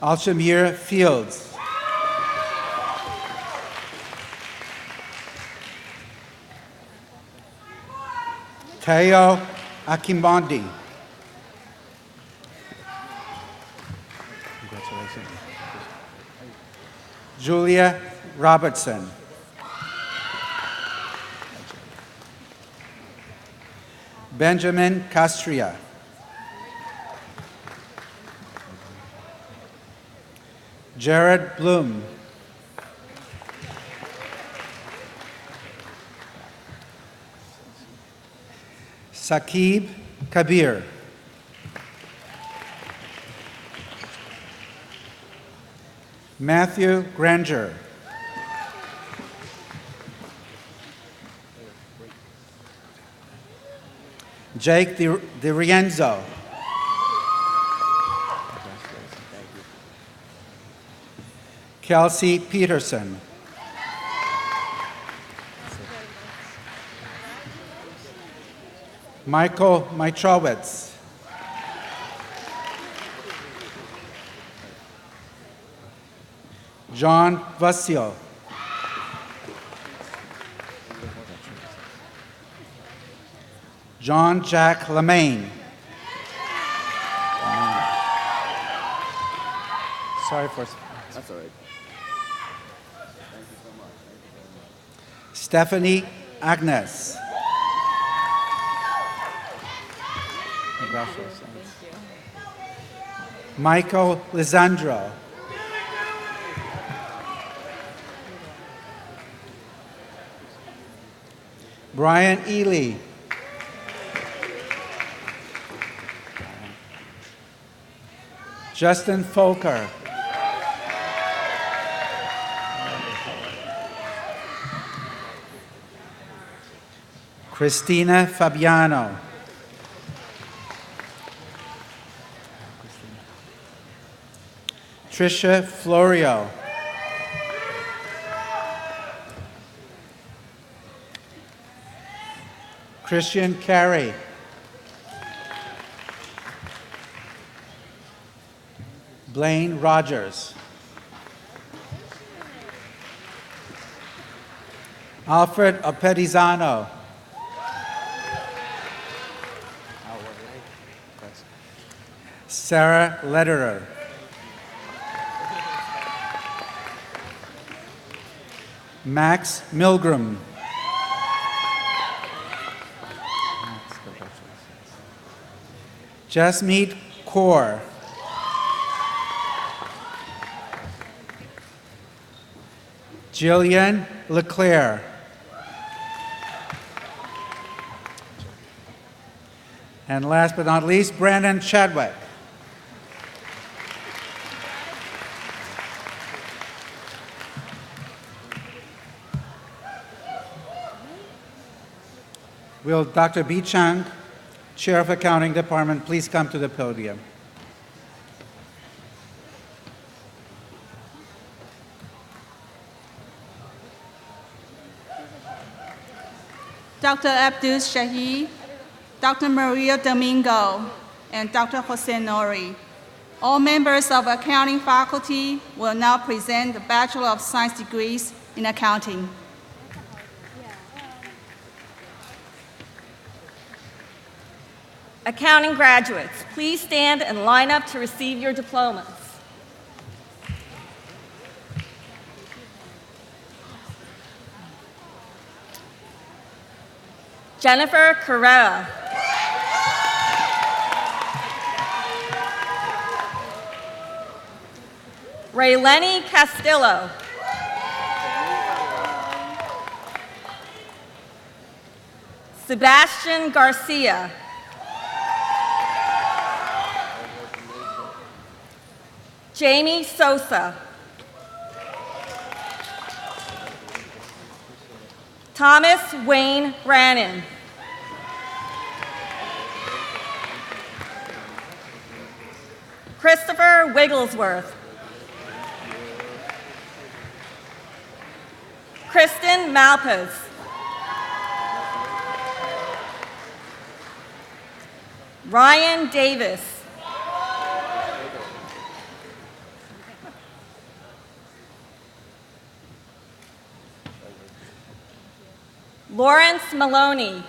[SPEAKER 8] Alshamir Fields. Teo Akimbondi. Congratulations. Julia Robertson. Benjamin Castria. Jared Bloom. Saqib Kabir. Matthew Granger. Jake DiRienzo. Kelsey Peterson. Michael Mitrowitz. John Vassil. John Jack Lemaine. Sorry for... That's all right. Thank you so much. Stephanie Agnes. Congratulations. Thank you. Michael Lisandro. Brian Ely. Justin Folker. Christina Fabiano. Tricia Florio. Christian Carey. Blaine Rogers. Alfred Opedizano. Sarah Lederer. Max Milgram. Jasmeet Kaur. Jillian Leclerc. And last but not least, Brandon Chadwick. Will Dr. B. Chung, Chair of Accounting Department, please come to the podium?
[SPEAKER 9] Dr. Abdul Shahi, Dr. Maria Domingo, and Dr. Jose Nori. All members of accounting faculty will now present the Bachelor of Science degrees in accounting.
[SPEAKER 10] Accounting graduates, please stand and line up to receive your diplomas. Jennifer Carrera. Raylene Castillo. Sebastian Garcia. Jamie Sosa. Thomas Wayne Brannon. Christopher Wigglesworth. Kristen Malpas. Ryan Davis. Lawrence Maloney.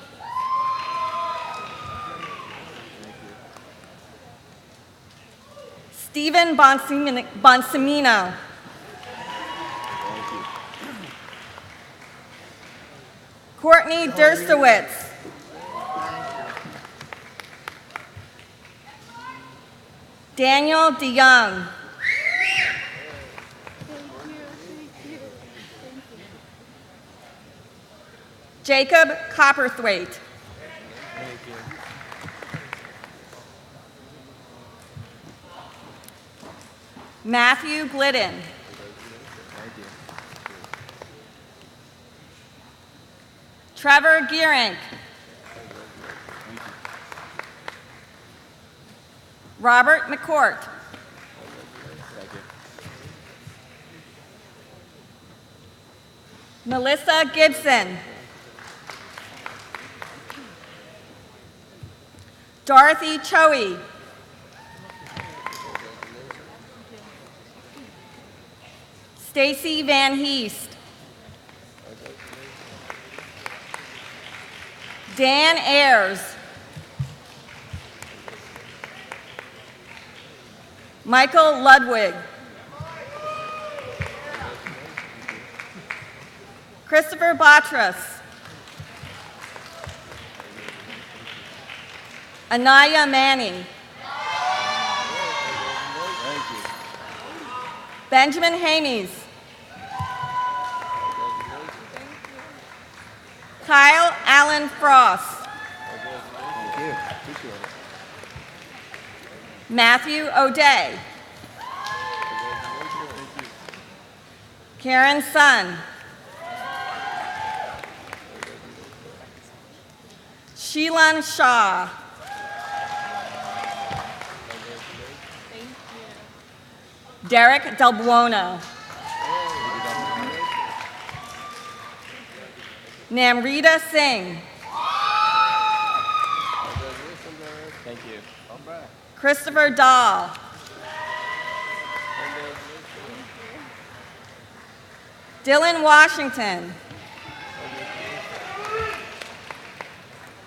[SPEAKER 10] Stephen Bonsimino. Courtney Derstowitz. Daniel DeYoung. Jacob Copperthwaite. Matthew Glidden. Trevor Gearank. Robert McCourt. Melissa Gibson. Dorothy Choey. Stacy Van Heest. Dan Ayers. Michael Ludwig. Christopher Batras. Anaya Manning. Benjamin Hamies. Kyle Alan Frost.
[SPEAKER 7] Thank you. Appreciate it.
[SPEAKER 10] Matthew O'Day. Karen Sun. Sheelan Shaw. Derek Del Buono. Namrita Singh.
[SPEAKER 7] Thank you. All right.
[SPEAKER 10] Christopher Dahl. Dylan Washington.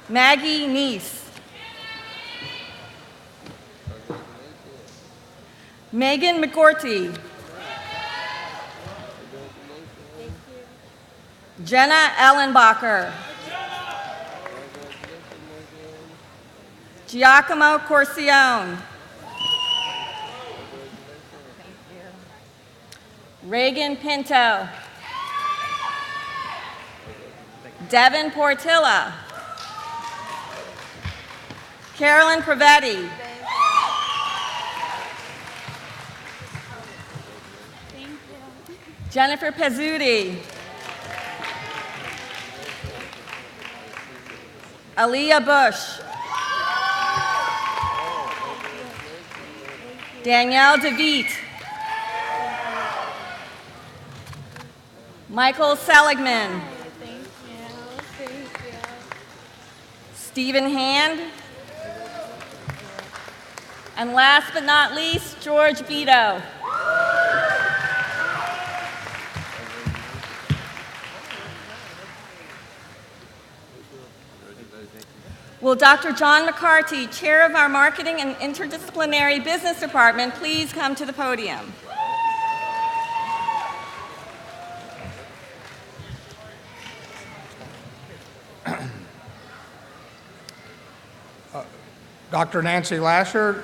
[SPEAKER 10] Maggie Neese. Megan McGorty. Jenna Ellenbacher. Giacomo Corcione. Reagan Pinto. Devin Portilla. Carolyn Pravetti. Jennifer Pezzuti. Aaliyah Bush. Danielle DeVete. Michael Seligman. Stephen Hand. And last but not least, George Vito. Will Dr. John McCarty, Chair of our Marketing and Interdisciplinary Business Department, please come to the podium?
[SPEAKER 11] Dr. Nancy Lasher,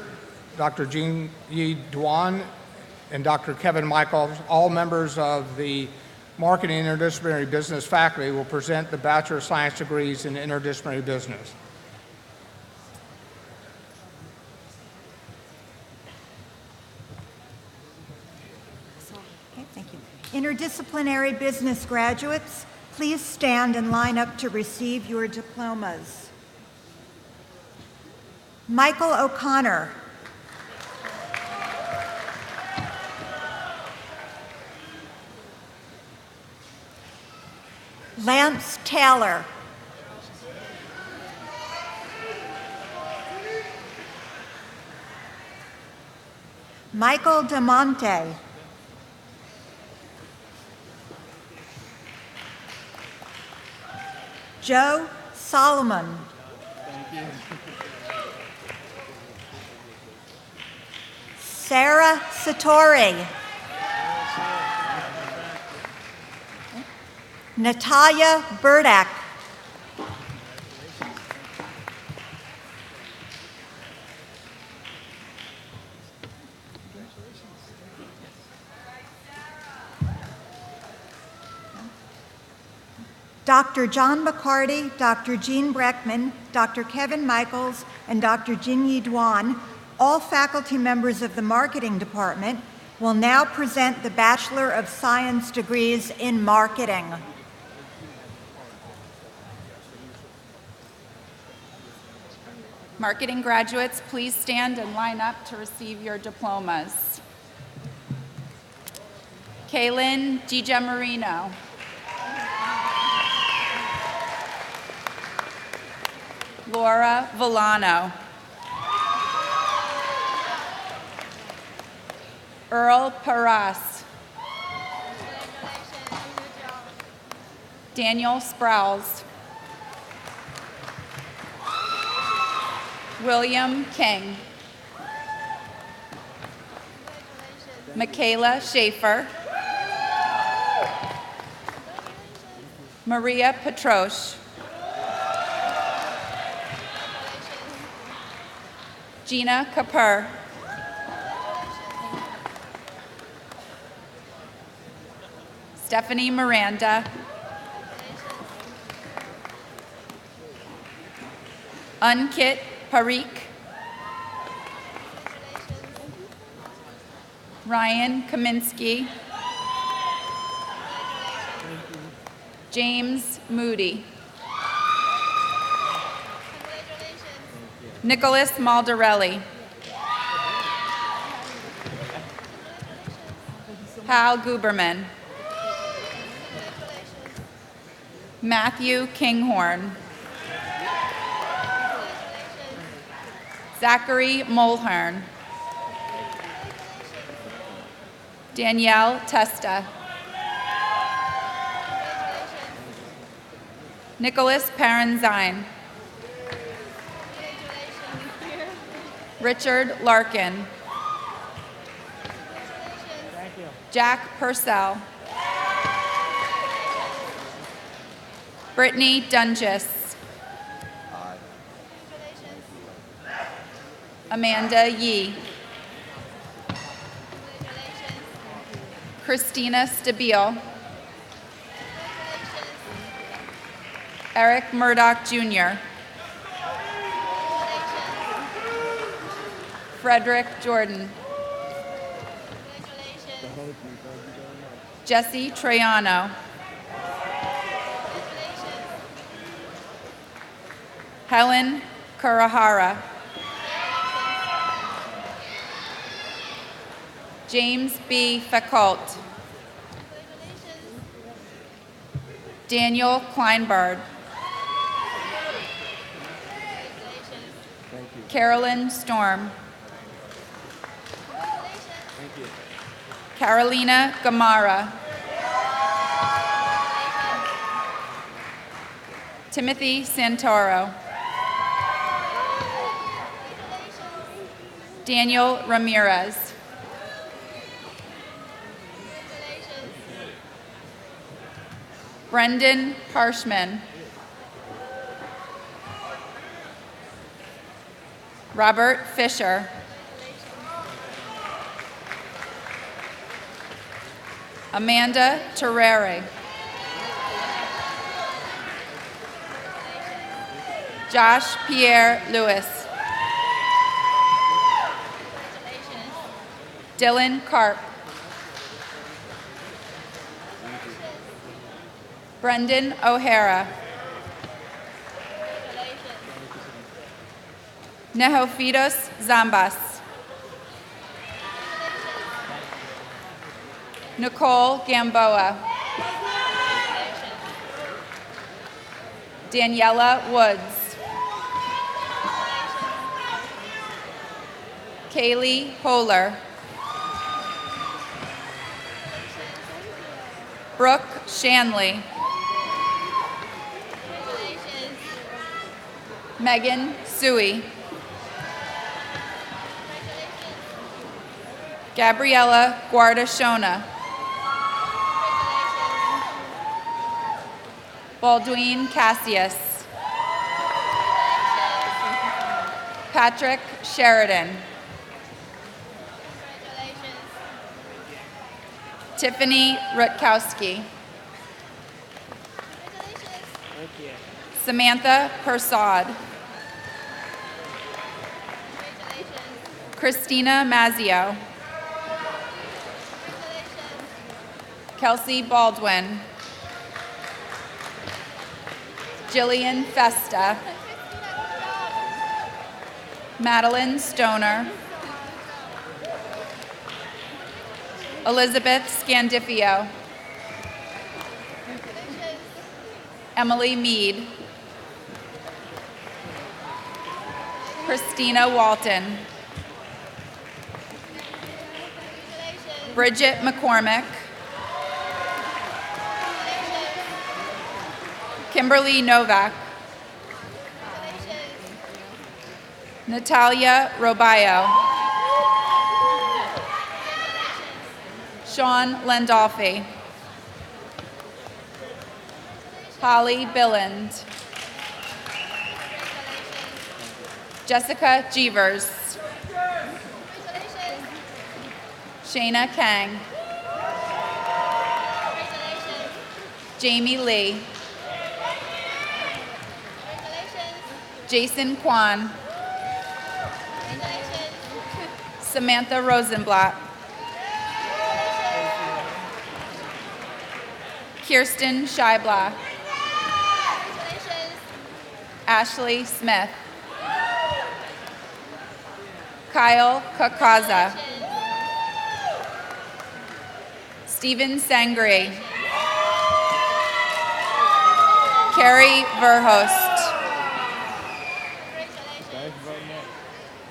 [SPEAKER 11] Dr. Jean Yi Duan, and Dr. Kevin Michaels, all members of the Marketing and Interdisciplinary Business faculty, will present the Bachelor of Science degrees in Interdisciplinary Business.
[SPEAKER 12] Okay, thank you. Interdisciplinary business graduates, please stand and line up to receive your diplomas. Michael O'Connor. Lance Taylor. Michael DeMonte. Joe Solomon. Sarah Satori. Natalia Burdak. Dr. John McCarty, Dr. Jean Breckman, Dr. Kevin Michaels, and Dr. Jinyi Duan, all faculty members of the Marketing Department, will now present the Bachelor of Science degrees in Marketing.
[SPEAKER 13] Marketing graduates, please stand and line up to receive your diplomas. Kaylin DiGiamarino. Laura Villano. Earl Paras. Daniel Sprouse. William King. Michaela Schaefer. Maria Petrosh. Gina Kapur. Stephanie Miranda. Ankit Parikh, Ryan Kaminsky, James Moody, Nicholas Maldarelli, Hal Guberman, Matthew Kinghorn, Zachary Mulhern, Danielle Testa, Nicholas Parenzine, Richard Larkin, Jack Purcell, Brittany Dungis, Amanda Yee, Christina Stabile, Eric Murdoch Jr., Frederick Jordan, Jesse Troiano, Helen Kurahara, James B. Foucault, Daniel Kleinbard, Carolyn Storm, Carolina Gamara, Timothy Santoro, Daniel Ramirez, Brendan Harshman, Robert Fisher, Amanda Terrere, Josh Pierre Lewis, Dylan Karp, Brendan O'Hara, Nehofitos Zambas, Nicole Gamboa, Daniela Woods, Kaylee Holer, Brooke Shanley, Megan Suey, Gabriella Guardashona, Baldwin Cassius, Patrick Sheridan, Tiffany Rutkowski, Samantha Persad, Christina Mazzio, Kelsey Baldwin, Jillian Festa, Madeline Stoner, Elizabeth Scandifio, Emily Mead, Christina Walton, Bridget McCormick, Kimberly Novak, Natalia Robayo, Sean Landolfi, Holly Billand, Jessica Jeevers, Shayna Kang, Jamie Lee, Jason Kwan. Samantha Rosenblatt. Kirsten Scheibla. Ashley Smith. Kyle Kakaza. Stephen Sangre. Carrie Verhost.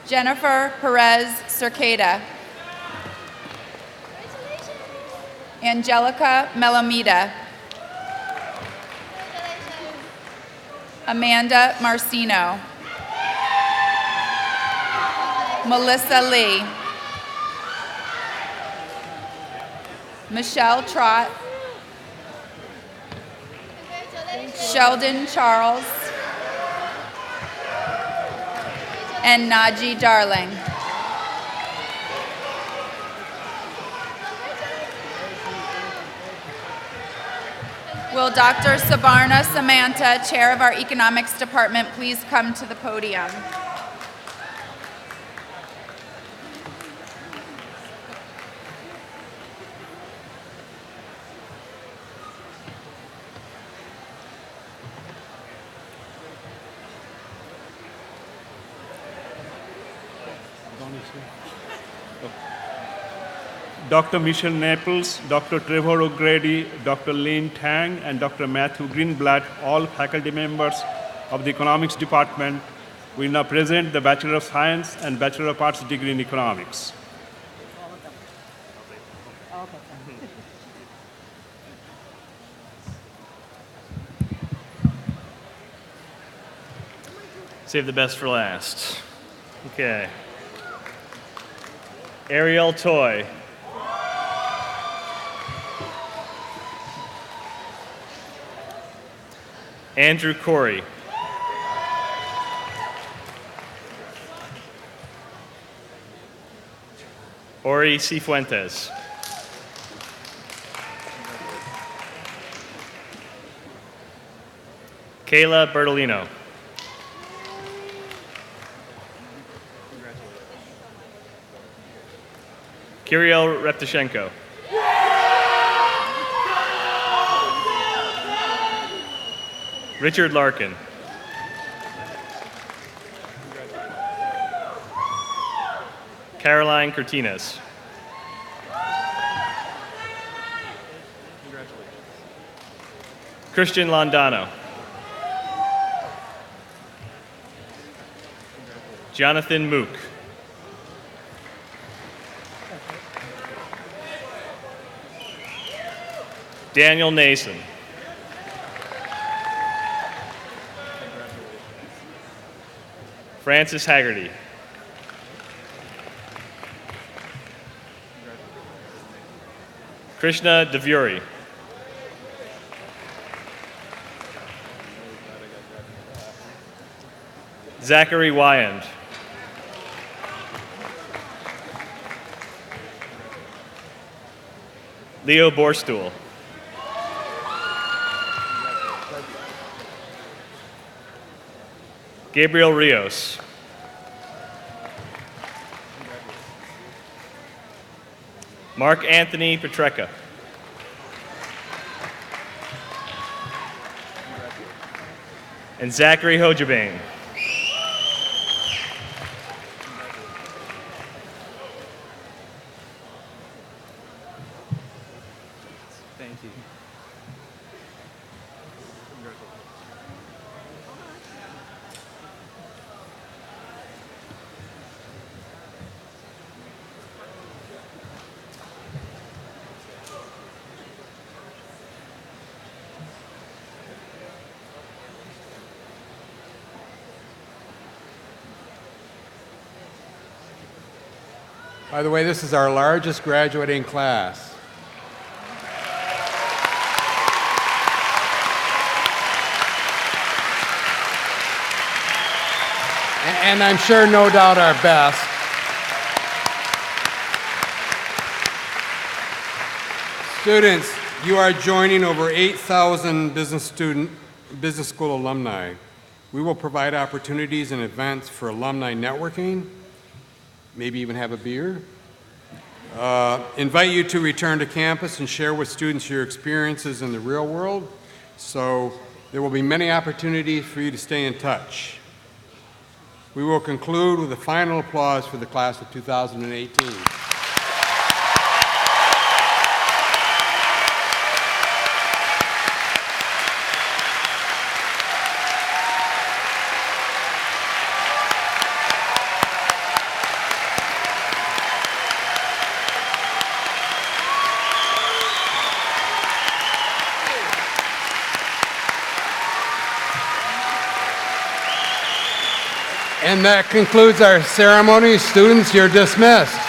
[SPEAKER 13] Jennifer Perez Cercada. Angelica Melamida. Amanda Marcino. Melissa Lee. Michelle Trott. Sheldon Charles. And Naji Darling. Will Dr. Sabarna Samantha, Chair of our Economics Department, please come to the podium?
[SPEAKER 14] Dr. Michelle Naples, Dr. Trevor O'Grady, Dr. Lynn Tang, and Dr. Matthew Greenblatt, all faculty members of the Economics Department, will now present the Bachelor of Science and Bachelor of Arts degree in Economics.
[SPEAKER 15] Save the best for last. Okay. Ariel Toy. Andrew Corey. Ori Cifuentes. Kayla Bertolino. Kirill Reptishenko. Richard Larkin. Caroline Cortines. Christian Londano. Jonathan Mook. Daniel Nason. Francis Haggerty. Krishna Devuri. Zachary Wyand. Leo Borstuhl. Gabriel Rios. Mark Anthony Petrecka. And Zachary Hojabane.
[SPEAKER 7] Thank you.
[SPEAKER 1] By the way, this is our largest graduating class. And I'm sure, no doubt, our best. Students, you are joining over 8,000 business school alumni. We will provide opportunities and events for alumni networking, maybe even have a beer. Invite you to return to campus and share with students your experiences in the real world. So there will be many opportunities for you to stay in touch. We will conclude with a final applause for the class of 2018. And that concludes our ceremony. Students, you're dismissed.